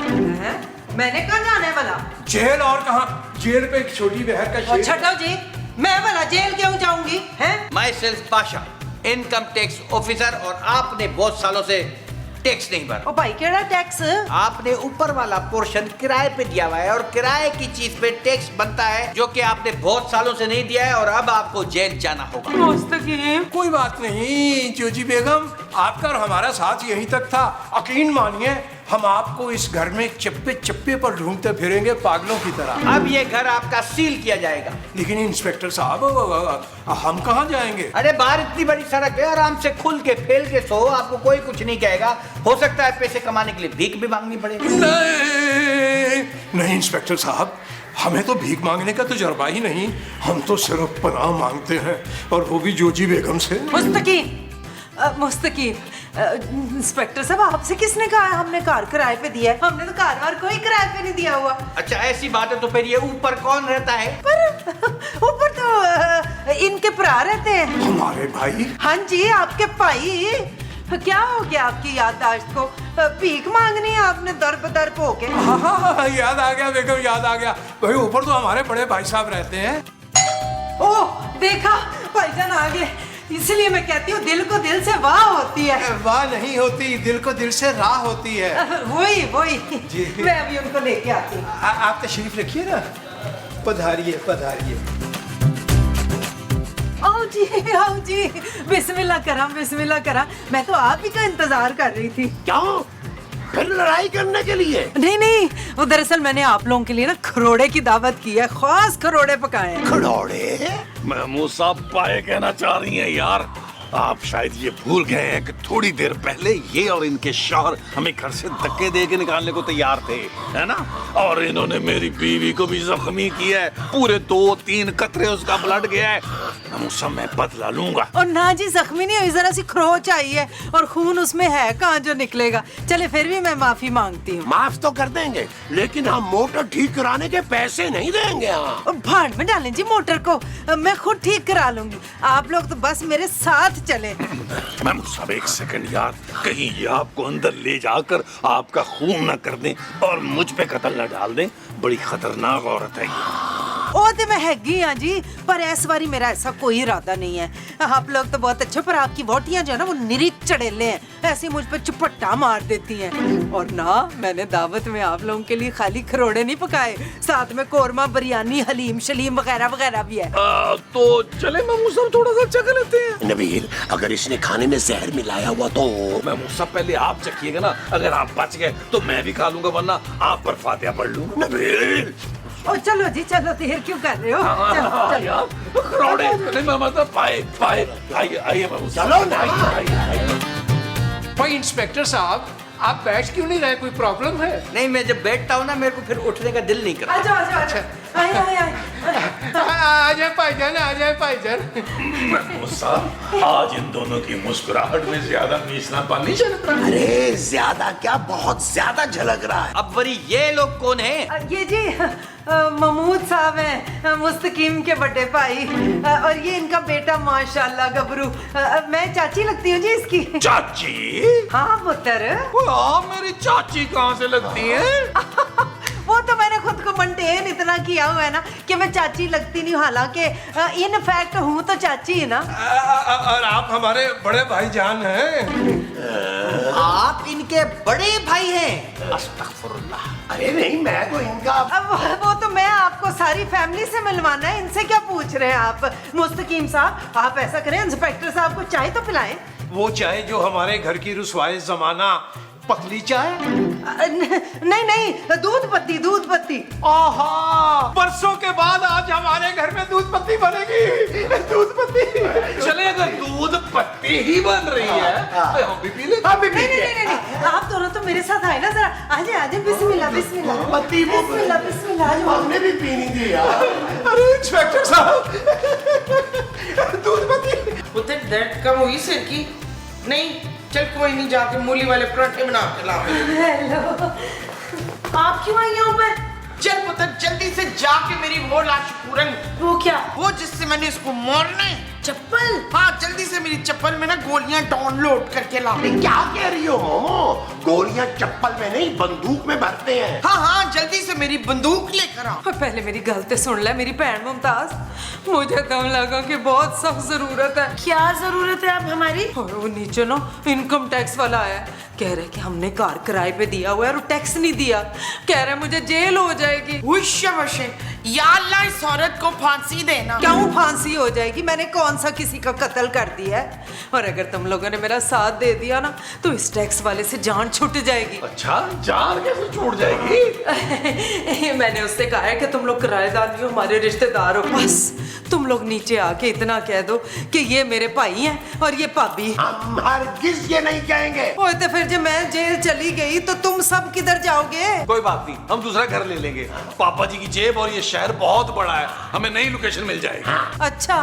मैंने कहा जाने वाला? जेल और कहाँ? जेल पे एक छोटी बहर का शेर। छठो जी, मैं वाला जेल क्यों जाऊंगी? हैं? My self Pasha, income tax officer, और आपने बहुत सालों से टैक्स नहीं भरा। ओ भाई, केड़ा टैक्स? आपने ऊपर वाला पोर्शन किराए पे दिया हुआ है, और किराए की चीज पे टैक्स बनता है, जो कि आपने बहुत सालों से नहीं दिया है, और अब आपको जेल जाना होगा। मुस्तकीम, कोई बात नहीं जोजी बेगम, आपका और हमारा साथ यहीं तक था। यकीन मानिए, हम आपको इस घर में चप्पे चप्पे पर ढूंढते फिरेंगे पागलों की तरह। अब ये घर आपका सील किया जाएगा। लेकिन इंस्पेक्टर साहब, हम कहाँ जाएंगे? अरे बाहर इतनी बड़ी सड़क है, आराम से खुल के फेल के सो, आपको कोई कुछ नहीं कहेगा। हो सकता है पैसे कमाने के लिए भीख भी मांगनी पड़े। नहीं नहीं इंस्पेक्टर साहब, हमें तो भीख मांगने का तजुर्बा ही नहीं। हम तो सिर्फ पनाह मांगते हैं, और वो भी जोजी बेगम से। मुस्तकीम, इंस्पेक्टर साहब, आपसे किसने कहा हमने कार किराए पे दिया है? हमने तो कार वार कोई किराए पे नहीं दिया हुआ। अच्छा ऐसी बात है, तो फिर ये ऊपर कौन रहता है? ऊपर तो इनके भरा रहते हैं। हमारे भाई? हाँ जी, आपके भाई। क्या हो गया आपकी याददाश्त को? भीख मांगनी है आपने दर बदर पो के? हाँ, याद आ गया बेगम, याद आ गया। भाई ऊपर तो हमारे बड़े भाई साहब रहते हैं। ओह, देखा, भाईजान आ गए। इसलिए मैं कहती हूँ, दिल को दिल से वाह होती है। वाह नहीं होती, दिल को दिल से राह होती है। वही वही जी। मैं अभी उनको लेके आती हूँ। आप तशरीफ रखिए ना। पधारिए पधारिए। आओ जी, बिस्मिल्लाह करा। मैं तो आप ही का इंतजार कर रही थी। क्यों? फिर लड़ाई करने के लिए? नहीं, वो दरअसल मैंने आप लोगों के लिए ना खरोड़े की दावत की है, खास खरोड़े पकाए हैं। खड़ौड़े? महमूद साहब पाए कहना चाह रही हैं यार, आप शायद ये भूल गए हैं कि थोड़ी देर पहले ये और इनके शौहर हमें घर से धक्के दे के निकालने को तैयार थे, है ना? और इन्होंने मेरी बीवी को भी जख्मी किया है, पूरे 2-3 कतरे उसका ब्लड गया है। मैं बदला लूंगा। और ना जी, जख्मी नहीं हुई, जरा सी खरोच आई है, और खून उसमें है कहाँ जो निकलेगा। चले, फिर भी मैं माफी मांगती हूँ। माफ तो कर देंगे, लेकिन हम मोटर ठीक कराने के पैसे नहीं देंगे। हाँ, भाड़ में डालें जी मोटर को, मैं खुद ठीक करा लूंगी। आप लोग तो बस मेरे साथ चले। मैम सब एक सेकंड यार, कहीं ये आपको अंदर ले जाकर आपका खून न कर दें और मुझ पे कत्ल न डाल दें। बड़ी खतरनाक औरत है ये। ओ ते मैं हैगी हाँ जी, पर इस बारी मेरा ऐसा कोई इरादा नहीं है। आप लोग तो बहुत अच्छे, पर आपकी वोटियां जो है ना, वो निरीक चढ़ेले हैं, ऐसे मुझ पे चुपट्टा मार देती हैं। और ना, मैंने दावत में आप लोगों के लिए खाली खरोड़े नहीं पकाए, साथ में कोरमा, बिरयानी, हलीम शलीम वगैरह वगैरह भी है। तो चले मामू साहब, थोड़ा सा चख लेते हैं। नबील, अगर इसने खाने में जहर मिलाया हुआ तो? मामू साहब पहले आप चखिएगा ना, अगर आप बच गए तो मैं भी खा लूंगा, वरना आप पर फातिहा पढ़ लूंगा। नबील, ओ चलो जी, चलो, देर क्यों कर रहे हो? चलो यार, खरोड़े नहीं मामा साहब, पाए आइए मामू साहब, चलो ना। भाई इंस्पेक्टर साहब, आप बैठ क्यों नहीं रहे? कोई प्रॉब्लम है? नहीं, मैं जब बैठता हूँ ना, मेरे को फिर उठने का दिल नहीं करता। अच्छा, आए। आ जाए भाईजान, आ जाए भाईजान। महमूद साहब, आज इन दोनों की मुस्कुराहट में ज्यादा मीसना पानी झलक रहा है। अरे ज्यादा क्या, बहुत ज्यादा झलक रहा है। अब वरी ये लोग कौन है? ये जी महमूद साहब हैं, मुस्तकीम के बड़े भाई, और ये इनका बेटा माशाल्लाह गबरू। मैं चाची लगती हूँ जी इसकी। चाची? हाँ पुत्र। मेरी चाची कहाँ से लगती है? वो तो मैंने खुद को मेंटेन इतना किया हुआ है ना कि मैं चाची लगती नहीं, हालांकि इन फैक्ट हूँ तो चाची ही ना। और आप हमारे बड़े भाईजान हैं। आप इनके बड़े भाई हैं? अस्तगफुरुल्लाह। अरे नहीं, मैं तो इनका। अब वो तो मैं आपको सारी फैमिली से मिलवाना है, इनसे क्या पूछ रहे हैं आप? मुस्तकीम साहब, आप ऐसा करें, इंस्पेक्टर साहब को चाय तो पिलाएं। वो चाय जो हमारे घर की रुसवाए जमाना पतली चाय? नहीं नहीं, दूध पत्ती, दूध पत्ती। आहा, बरसों के बाद आज हमारे घर में दूध पत्ती बनेगी। दूध पत्ती। चले अगर दूध पत्ती ही बन रही है तो हम भी पी लेंगे। हम भी नहीं पीते नहीं हैं। नहीं नहीं, आप दोनों तो मेरे साथ आए ना जरा। आजे आजे, बिस्मिल्लाह बिस्मिल्लाह। पत्ती वो बिस्मिल्लाह बिस्मिल्लाह। आज हमने भी पीनी थी यार। अरे इंस्पेक्टर साहब, दूध पत्ती। उधर दर्द कम हुई सिर की? नहीं, चल कोई नहीं, जाके मूली वाले पराठे बना के ला। हेलो, आप क्यों आई यहाँ पर? चल पुत्र, जल्दी से जाके मेरी वो लाश पूरन, वो क्या? वो जिससे मैंने इसको मारना है। चप्पल? हाँ, जल्दी से मेरी चप्पल में ना गोलियां डाउनलोड करके ला। क्या कह रही हो मोमो? गोलियां चप्पल में नहीं, बंदूक में भरते हैं। हाँ हाँ, जल्दी से मेरी बंदूक लेकर आ। पहले मेरी गलती सुन ले मेरी बहन मुमताज, मुझे कम लगा कि बहुत सख्त जरूरत है। क्या जरूरत है अब हमारी? और वो नीचे ना इनकम टैक्स वाला आया है, कह रहे कि हमने कार किराए पे दिया हुआ है और टैक्स नहीं दिया, कह रहे मुझे जेल हो जाएगी। या अल्लाह, इस औरत को फांसी देना। क्यों फांसी हो जाएगी? मैंने कौन सा किसी का कत्ल कर दिया है? और अगर तुम लोगों ने मेरा साथ दे दिया ना तो इस टैक्स वाले से जान छूट जाएगी। अच्छा, जान कैसे छूट जाएगी? मैंने उससे कहा है कि तुम लोग किराएदार नहीं हो, हमारे रिश्तेदार हो। बस तुम लोग नीचे आके इतना कह दो कि ये मेरे भाई हैं और ये भाभी। हम हरगिज ये नहीं कहेंगे। ओए तो फिर जब मैं जेल चली गई तो तुम सब किधर जाओगे? कोई बात नहीं, हम दूसरा घर ले लेंगे। पापा जी की जेब और ये शहर बहुत बड़ा है, हमें नई लोकेशन मिल जाएगी। अच्छा,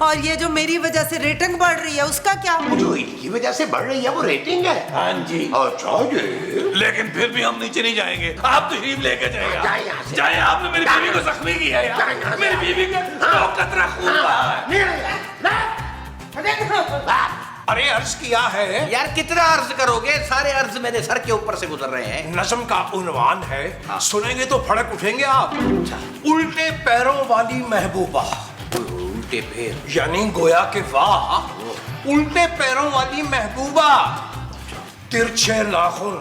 और ये जो मेरी वजह से रेटिंग बढ़ रही है उसका क्या? जो इनकी वजह से बढ़ रही है वो रेटिंग है। हाँ जी। अच्छा जी। लेकिन फिर भी हम नीचे नहीं जाएंगे, आप तशरीफ लेके जाएगा। जाए यहाँ से। जाए, आपने मेरी बीवी को जख्मी किया है जाए यहाँ यार। से। मेरी बीवी का तो कतरा खून बहा है। अरे अर्ज किया है, यार कितना अर्ज करोगे? सारे अर्ज मेरे सर के ऊपर से गुजर रहे हैं। नज्म का उन्वान है, सुनेंगे तो फड़क उठेंगे आप। उल्टे पैरों वाली महबूबा, उल्टे पैर? यानी गोया के वाह, उल्टे पैरों वाली महबूबा, तिरछे नाखून,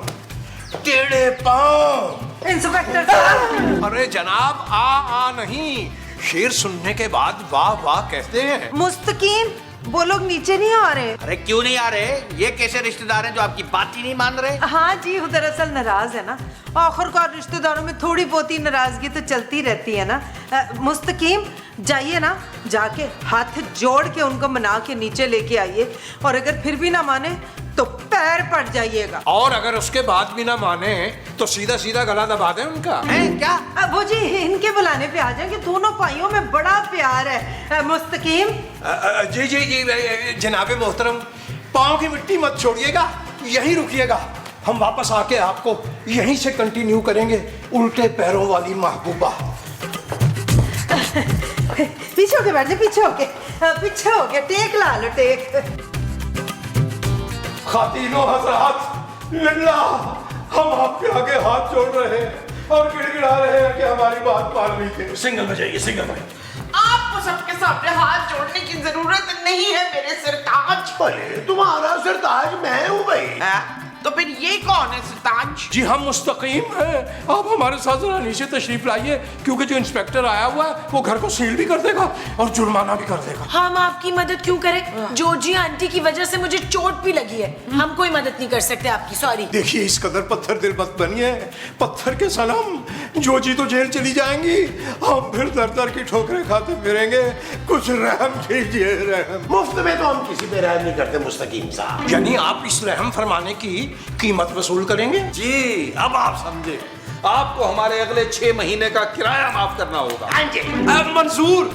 टेढ़े पांव। इंस्पेक्टर साहब। अरे जनाब, आ नहीं, शेर सुनने के बाद वाह वाह कहते हैं। मुस्तकीम, वो लोग नीचे नहीं आ रहे। अरे क्यों नहीं आ रहे? ये कैसे रिश्तेदार हैं जो आपकी बात ही नहीं मान रहे? हाँ जी, वो दरअसल नाराज है ना। आखिरकार रिश्तेदारों में थोड़ी बहुत ही नाराजगी तो चलती रहती है ना। मुस्तकीम, जाइए ना, जाके हाथ जोड़ के उनको मना के नीचे लेके आइए, और अगर फिर भी ना माने तो पैर पड़ जाइएगा। और अगर उसके बाद भी ना माने तो सीधा सीधा गला दबा दें उनका। हैं क्या? वो जी इनके बुलाने पे आ जाएंगे, दोनों भाइयों में बड़ा प्यार है। मुस्तकीम। जी जी जी, जनाबे मोहतरम, पाँव की मिट्टी मत छोड़िएगा, यहीं रुकिएगा। हम वापस आके आपको यहीं से कंटिन्यू करेंगे। उल्टे पैरों वाली महबूबा। पीछे होके बैठ जाए, पीछे होके टेक ला लो, टेक। खातिनों हज़रात, लिल्लाह, हम आपके आगे हाथ जोड़ रहे हैं और गिड़गिड़ा रहे हैं कि हमारी बात मान लीजिए। सिंगल में जाइए, सिंगल में। आपको सबके सामने हाथ जोड़ने की जरूरत नहीं है मेरे सरताज। अरे तुम्हारा सरताज मैं हूँ भाई। तो फिर ये कौन है सरताज? जी हम मुस्तकीम हैं, आप हमारे साथ जरा नीचे तशरीफ लाइए, क्योंकि जो इंस्पेक्टर आया हुआ है वो घर को सील भी कर देगा और जुर्माना भी कर देगा। हम आपकी मदद क्यों करें? जोजी आंटी की वजह से मुझे चोट भी लगी है, हम कोई मदद नहीं कर सकते आपकी, सॉरी। देखिए, इस कदर पत्थर दिल मत बनिए, पत्थर के सनम। जोजी तो जेल चली जाएंगी, हम फिर दर दर की ठोकरें खाते फिरेंगे। कुछ रहम कीजिए, रहम। मुफ्त में तो हम किसी पे रहम नहीं करते मुस्तकीम साहब। यानी आप इस रहम फरमाने की कीमत वसूल करेंगे? जी, अब आप समझे, आपको हमारे अगले 6 महीने का किराया माफ करना होगा। हाँ जी। अब मंजूर,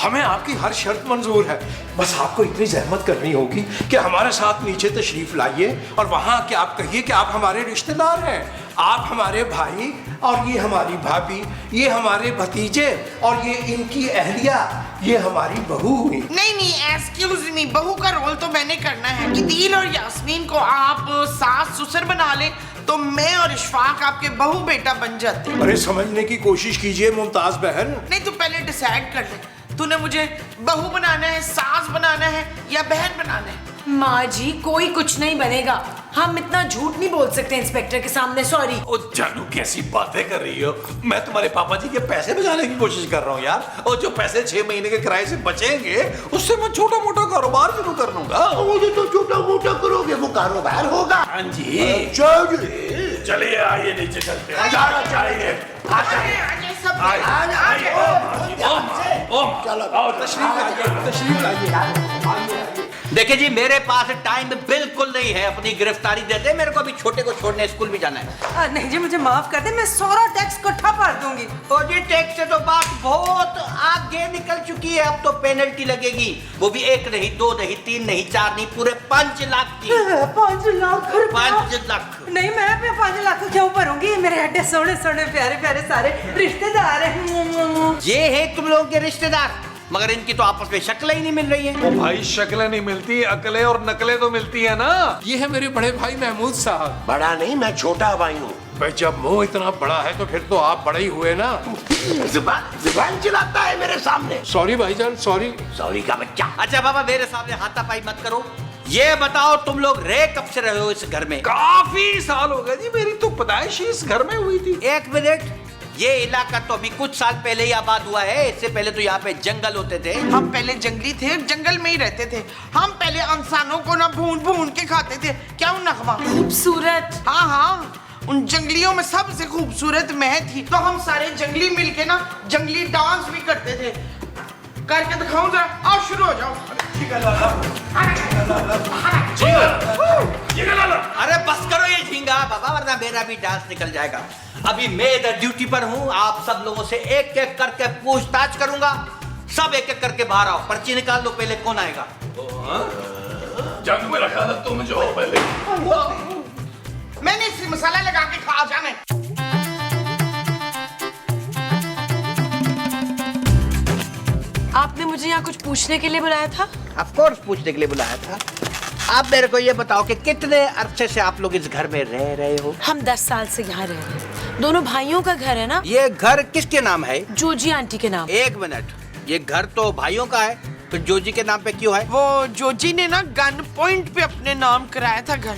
हमें आपकी हर शर्त मंजूर है, बस आपको इतनी जहमत करनी होगी कि हमारे साथ नीचे तशरीफ लाइए और वहां के आप कहिए कि आप हमारे रिश्तेदार हैं, आप हमारे भाई और ये हमारी भाभी, ये हमारे भतीजे और ये इनकी अहलिया, ये हमारी बहू हुई। नहीं, एक्सक्यूज मी, बहू का रोल तो मैंने करना है कि दिल और यास्मीन को आप सास ससुर बना ले तो मैं और इशफाक आपके बहू बेटा बन जाते। अरे समझने की कोशिश कीजिए मुमताज बहन। नहीं, तू पहले डिसाइड कर ले, तूने मुझे बहू बनाना है, सास बनाना है या बहन बनाना है? माँ जी कोई कुछ नहीं बनेगा, हम इतना झूठ नहीं बोल सकते इंस्पेक्टर के सामने, सॉरी। ओ जानू कैसी बातें कर रही हो, मैं तुम्हारे पापा जी के पैसे बचाने की कोशिश कर रहा हूँ यार, और जो पैसे 6 महीने के किराए से बचेंगे उससे मैं छोटा मोटा कारोबार शुरू कर लूंगा। वो जो तुम छोटा मोटा करोगे वो कारोबार होगा। हाँ जी। अच्छा जी, चलिए आइए नीचे चलते हैं। जाना चाहिए। तशरीफ लाइए। देखिए जी, मेरे पास टाइम बिल्कुल नहीं है अपनी गिरफ्तारी देते, मेरे को अभी छोटे को छोड़ने स्कूल भी जाना है। नहीं जी मुझे माफ कर दे, मैं सारा टैक्स इकट्ठा भर दूंगी। तो जी टैक्स से तो बात बहुत आगे निकल चुकी है, अब तो पेनल्टी लगेगी, वो भी 1 नहीं 2 नहीं 3 नहीं 4 नहीं, पूरे 5 लाख की। 5 लाख? 5 लाख। नहीं मैं अपने 5 लाख क्यों भरूंगी, मेरे एडे सोने सोने प्यारे प्यारे सारे रिश्तेदार हैं। ये है तुम लोगों के रिश्तेदार, मगर इनकी तो आपस में शक्लें ही नहीं मिल रही हैं। ओ भाई शक्लें नहीं मिलती, अकलें और नकलें तो मिलती है ना। ये है मेरे बड़े भाई महमूद साहब। बड़ा नहीं, मैं छोटा भाई हूँ। भाई जब मुंह इतना बड़ा है तो फिर तो आप बड़े ही हुए ना। जुबान चलाता है मेरे सामने। सॉरी भाईजान, सॉरी। सॉरी का बच्चा। अच्छा बाबा मेरे सामने हाथापाई मत करो, ये बताओ तुम लोग रह कब से रहे हो इस घर में? काफी साल हो गए जी, मेरी तो पैदाइश ही इस घर में हुई थी। 1 मिनट, ये इलाका तो अभी कुछ साल पहले ही आबाद हुआ है, इससे पहले तो यहाँ पे जंगल होते थे। हम पहले जंगली थे, जंगल में ही रहते थे। हम पहले इंसानों को ना भून भून के खाते थे। क्या नगमा? खूबसूरत। हाँ हाँ, उन जंगलियों में सबसे खूबसूरत मैं थी, तो हम सारे जंगली मिलके ना जंगली डांस भी करते थे। करके दिखाऊं जरा, आओ शुरू हो जाओ। अरे बस करो ये झींगा बाबा, वरना मेरा भी डांस निकल जाएगा। अभी मैं इधर ड्यूटी पर हूँ, आप सब लोगों से एक एक करके पूछताछ करूंगा। सब एक एक करके बाहर आओ, पर्ची निकाल लो, पहले कौन आएगा? जंग में रखा था तुम जो पहले। मैंने इसी मसाला लगा के खा जाने। आपने मुझे यहाँ कुछ पूछने के लिए बुलाया था? ऑफ कोर्स पूछने के लिए बुलाया था। आप मेरे को ये बताओ कि कितने अरसे से आप लोग इस घर में रह रहे हो? हम 10 साल से यहाँ रह रहे हैं। दोनों भाइयों का घर है ना? ये घर किसके नाम है? जोजी आंटी के नाम। 1 मिनट, ये घर तो भाइयों का है, तो जोजी के नाम पे क्यों है? वो जोजी ने ना गन पॉइंट पे अपने नाम कराया था घर,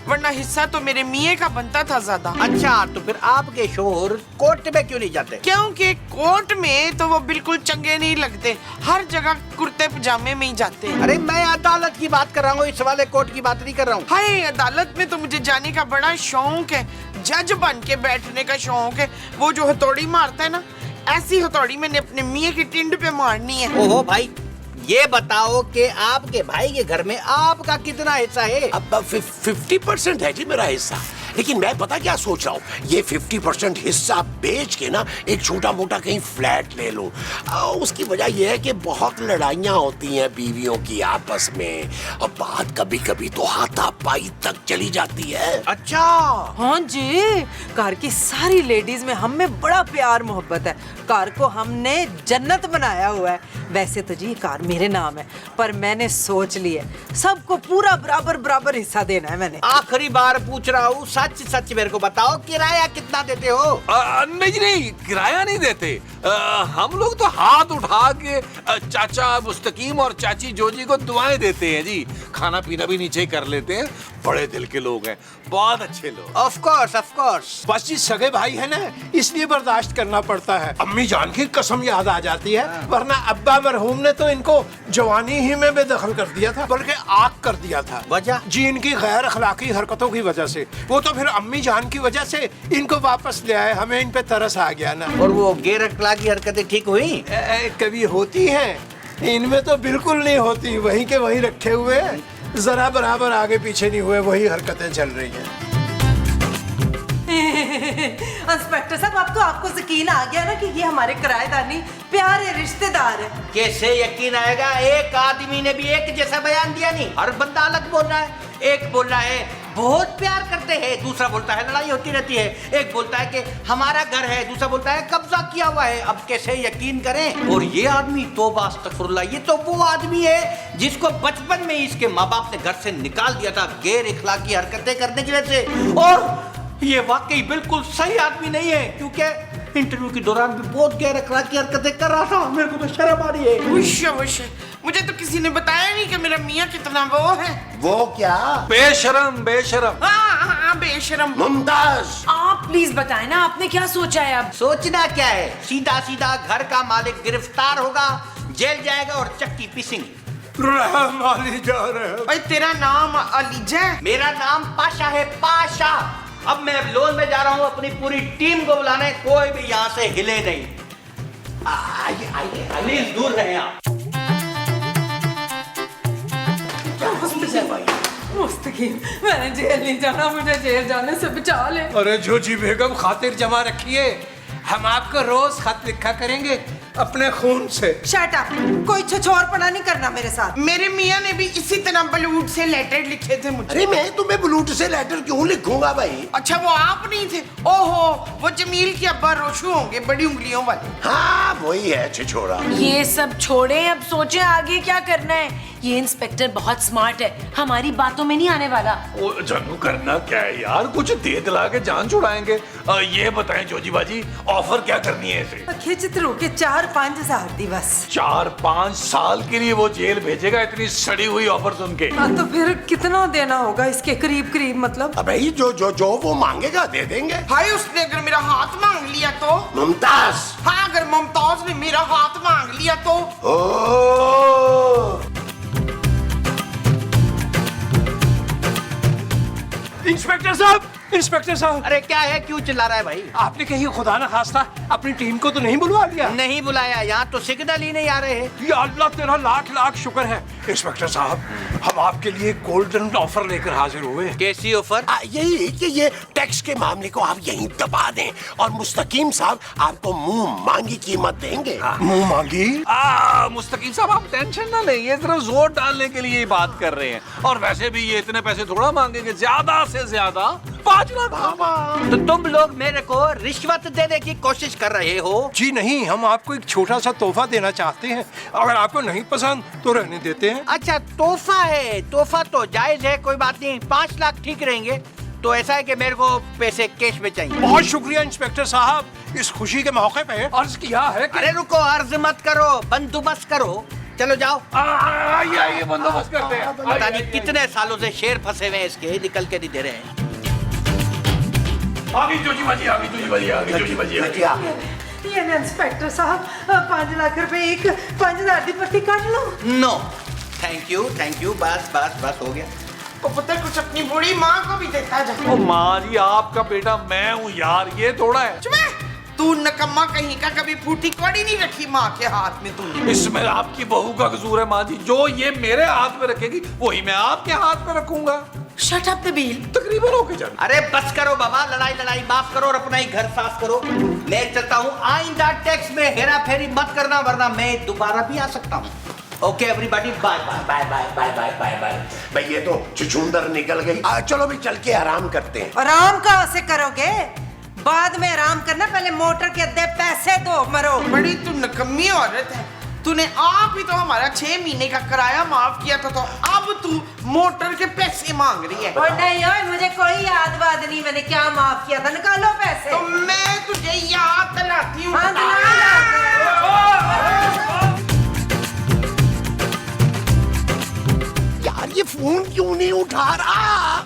वरना हिस्सा तो मेरे मियाँ का बनता था ज्यादा। अच्छा, तो फिर आपके शोहर कोर्ट में क्यों नहीं जाते? क्योंकि कोर्ट में तो वो बिल्कुल चंगे नहीं लगते, हर जगह कुर्ते पजामे में ही जाते हैं। अरे मैं अदालत की बात कर रहा हूँ, इस वाले कोर्ट की बात नहीं कर रहा हूँ। हाय, अदालत में तो मुझे जाने का बड़ा शौक है, जज बन के बैठने का शौक है। वो जो हथौड़ी मारता है ना, ऐसी हथौड़ी मैंने अपने मियाँ की टिंड पे मारनी है। ओहो भाई, ये बताओ कि आपके भाई के घर में आपका कितना हिस्सा है? अब 50% है जी मेरा हिस्सा, लेकिन मैं पता क्या सोच रहा हूँ, ये 50% हिस्सा बेच के ना एक छोटा मोटा कहीं फ्लैट ले लूं। उसकी वजह यह है कि बहुत लड़ाइयाँ होती हैं बीवियों की आपस में, और बात कभी कभी तो हाथापाई तक चली जाती है। अच्छा, हाँ जी, कार की सारी लेडीज में हम में बड़ा प्यार मोहब्बत है। कार को हमने जन्नत बनाया हुआ है। वैसे तो जी कार मेरे नाम है, पर मैंने सोच लिया सबको पूरा बराबर बराबर हिस्सा देना है मैंने। आखिरी बार पूछ रहा हूँ, सच सच मेरे को बताओ, किराया कितना देते हो? नहीं, किराया नहीं देते। हम लोग तो हाथ उठा के चाचा मुस्तकीम और चाची जोजी को दुआएं देते हैं जी। खाना पीना भी नीचे कर लेते हैं, बड़े दिल के लोग हैं, बहुत अच्छे लोग। Of course, of course. बस जी सगे भाई है ना, इसलिए बर्दाश्त करना पड़ता है। अम्मी जान की कसम याद आ जाती है, वरना अब्बा मरहूम ने तो इनको जवानी ही में बेदखल कर दिया था, बल्कि आग कर दिया था। वजह? जी इनकी गैर अखलाकी हरकतों की वजह से। वो तो फिर अम्मी जान की वजह से इनको वापस ले आए, हमें इन पे तरस आ गया ना। और वो गैर अखलाकी हरकतें ठीक हुई? कभी होती हैं, इनमें तो बिल्कुल नहीं होती, वहीं के वहीं रखे हुए, जरा बराबर आगे पीछे नहीं हुए, वही हरकतें चल रही हैं। इंस्पेक्टर साहब, अब तो आपको यकीन आ गया ना कि ये हमारे किराएदार नहीं, प्यारे रिश्तेदार है। कैसे यकीन आएगा? एक आदमी ने भी एक जैसा बयान दिया नहीं, हर बंदा अलग बोल रहा है। एक बोल रहा है बहुत प्यार करते हैं, दूसरा बोलता है लड़ाई होती रहती है, एक बोलता है कि हमारा घर है, दूसरा बोलता है कब्जा किया हुआ है। अब कैसे यकीन करें? और ये आदमी तौबा अस्तगफुरुल्लाह, ये तो वो आदमी है जिसको बचपन में इसके माँ बाप ने घर से निकाल दिया था गैर इखलाकी हरकतें करने की वजह से। और ये वाकई बिल्कुल सही आदमी नहीं है, क्योंकि इंटरव्यू के दौरान भी बहुत गैर अखलाकी हरकतें कर रहा था। मेरे को तो शर्म आ रही है। उश्य, मुझे तो किसी ने बताया नहीं कि मेरा मियाँ कितना वो है। वो क्या? बेशरम बेशरम। हाँ बेशरम। मुमताज, आप प्लीज बताएं ना, आपने क्या सोचा है अब? सोचना क्या है, सीधा सीधा घर का मालिक गिरफ्तार होगा, जेल जाएगा और चक्की पीसेंगे। रहम अली जा रहे हैं। भाई तेरा नाम अलीजा है? मेरा नाम पाशा है, पाशा। अब मैं लोन में जा रहा हूँ अपनी पूरी टीम को बुलाने, कोई भी यहाँ से हिले नहीं। आइए आइए, प्लीज दूर रहें आप। मुस्तकीम, मैंने जेल नहीं जाना, मुझे जेल जाने से बचा ले। अरे जोजी बेगम, खातिर जमा रखिए, हम आपको रोज खत लिखा करेंगे अपने खून से। शट अप, कोई छछोरपना नहीं करना मेरे साथ। मेरे मियाँ ने भी इसी तरह बलूट से लेटर लिखे थे मुझे। अरे मैं तुम्हें ब्लूट से लेटर क्यों लिखूंगा भाई? अच्छा वो आप नहीं थे? ओहो, वो जमील के अब्बा रोशू होंगे, बड़ी उंगलियों वाले। हाँ वही है छिछोरा। ये सब छोड़े, अब सोचे आगे क्या करना है। ये इंस्पेक्टर बहुत स्मार्ट है, हमारी बातों में नहीं आने वाला। ओ जानू, करना क्या है यार, कुछ दे दिला के जान छुड़ाएंगे। ये बताएं जोजी बाजी, ऑफर क्या करनी है इसे? खिंचत रू के 4-5 हजार दी बस। 4-5 साल के लिए वो जेल भेजेगा इतनी सड़ी हुई ऑफर सुन के? तो फिर कितना देना होगा इसके करीब करीब, मतलब? अबे जो वो मांगेगा दे देंगे। भाई उसने अगर मेरा हाथ मांग लिया तो? मुमताज। हाँ, अगर मुमताज ने मेरा हाथ मांग लिया तो? इंस्पेक्टर साहब, इंस्पेक्टर साहब, अरे क्या है, क्यों चिल्ला रहा है भाई? आपने कहीं खुदा ना खास्ता अपनी टीम को तो नहीं बुलवा लिया? नहीं बुलाया, यहाँ तो सिग्नल ही नहीं आ रहे हैं। या अल्लाह तेरा लाख लाख शुक्र है। इंस्पेक्टर साहब, हम आपके लिए गोल्डन ऑफर लेकर हाजिर हुए। कैसी ऑफर? यही कि ये टैक्स के मामले को आप यहीं दबा दें और मुस्तकीम साहब आपको मुंह मांगी कीमत देंगे। मुंह मांगी? मुस्तकीम साहब आप टेंशन ना लें, ये सिर्फ जोर डालने के लिए बात कर रहे हैं। और वैसे भी ये इतने पैसे थोड़ा मांगेंगे, ज्यादा से ज्यादा 5 लाख। तो तुम लोग मेरे को रिश्वत देने की कोशिश कर रहे हो? जी नहीं, हम आपको एक छोटा सा तोहफा देना चाहते हैं। अगर आपको नहीं पसंद तो रहने देते हैं। अच्छा तोहफा है, तोहफा तो जायज है, कोई बात नहीं, 5 लाख ठीक रहेंगे। तो ऐसा है कि मेरे को पैसे कैश में चाहिए। बहुत शुक्रिया इंस्पेक्टर साहब, इस खुशी के मौके पे अर्ज किया है कि... अरे रुको, अर्ज मत करो, बंदोबस्त करो। चलो जाओ। आइए बंदोबस्त करते हैं। पता नहीं कितने सालों से शेर फंसे हुए हैं इसके, निकल के नहीं दे रहे हैं। आगे जोजी बाजी, आगे जोजी बाजी, आगे जोजी बाजी। ये ना इंस्पेक्टर साहब, 5 लाख रुपए एक 5000 की पट्टी काट लो। नो थैंक यू, बस बस बस हो गया। तो पुत्र कुछ अपनी बूढ़ी माँ को भी देता जा। ओ माँ जी, आपका बेटा मैं हूँ यार, ये थोड़ा है। तू नकम्मा कहीं का, कभी फूटी कौड़ी नहीं रखी माँ के हाथ में तूने। इसमें आपकी बहू का कसूर है माँ जी, जो ये मेरे हाथ में रखेगी वही मैं आपके हाथ में रखूंगा। Shut up Nabeel. तकरीबन होके जाना। अरे बस करो बाबा, लड़ाई माफ करो और अपना ही घर साफ करो। मैं चलता हूँ, आइंदा टैक्स में हेरा फेरी मत करना, वरना मैं दोबारा भी आ सकता हूँ। Okay everybody, bye bye bye bye bye bye bye bye. भाई ये तो चुचुंदर निकल गई। चलो भी चल के आराम करते हैं। आराम कहाँ से करोगे? बाद में आराम करना, पहले मोटर के अद्धे पैसे दो, मरो। बड़ी तू नकम्मी औरत है। तूने आप ही तो हमारा 6 महीने का किराया माफ किया था, तो अब तू मोटर के पैसे मांग रही है। और नहीं यार, मुझे कोई याद वाद नहीं, मैंने क्या माफ किया था, निकालो पैसे। तो मैं तुझे याद दिलाती हूँ। हाँ, यार ये फोन क्यों नहीं उठा रहा?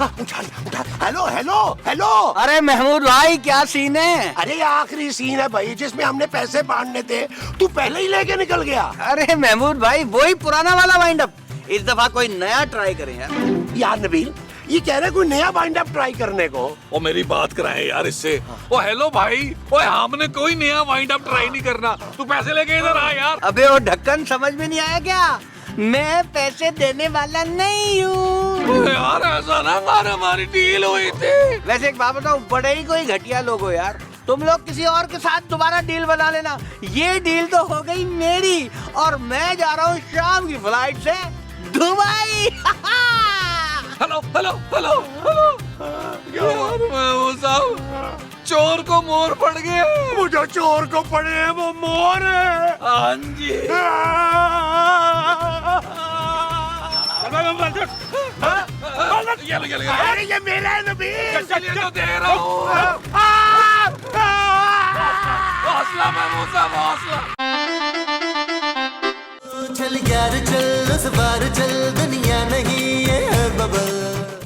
उठा। Hello hello hello. अरे महमूद भाई, क्या सीन है? अरे ये आखिरी सीन है भाई, जिसमें हमने पैसे बांटने थे, तू पहले ही लेके निकल गया। अरे महमूद भाई, वही पुराना वाला वाइंड अप। इस दफा कोई नया ट्राई करें यार नबील, ये कह रहे कोई नया बाइंड अप ट्राई करने को। ओ मेरी बात कराए यार इससे। ओ हेलो भाई, ओ हमने कोई नया वाइंड अप ट्राई नहीं करना, तू पैसे लेके इधर आ यार। अबे वो ढक्कन समझ में नहीं आया क्या? मैं पैसे देने वाला नहीं हूँ यार। ऐसा ना कर, हमारी डील हुई थी। वैसे एक बात बताओ, बड़े ही कोई घटिया लोग हो यार। तुम लोग किसी और के साथ दोबारा डील बना लेना। ये डील तो हो गई मेरी, और मैं जा रहा हूँ शाम की फ्लाइट से Dubai. Hello hello hello hello. यार महमूद साहब, चोर को मोर पड़ गया। मुझे चोर को पड़े हैं, वो मोर है। हाँ जी। अरे ये मेरा है नबील। तो दे रहा हूँ। हौसला महमूद साहब, हौसला। चल यार चल, उस बार चल, दुनिया नहीं ये है बबल।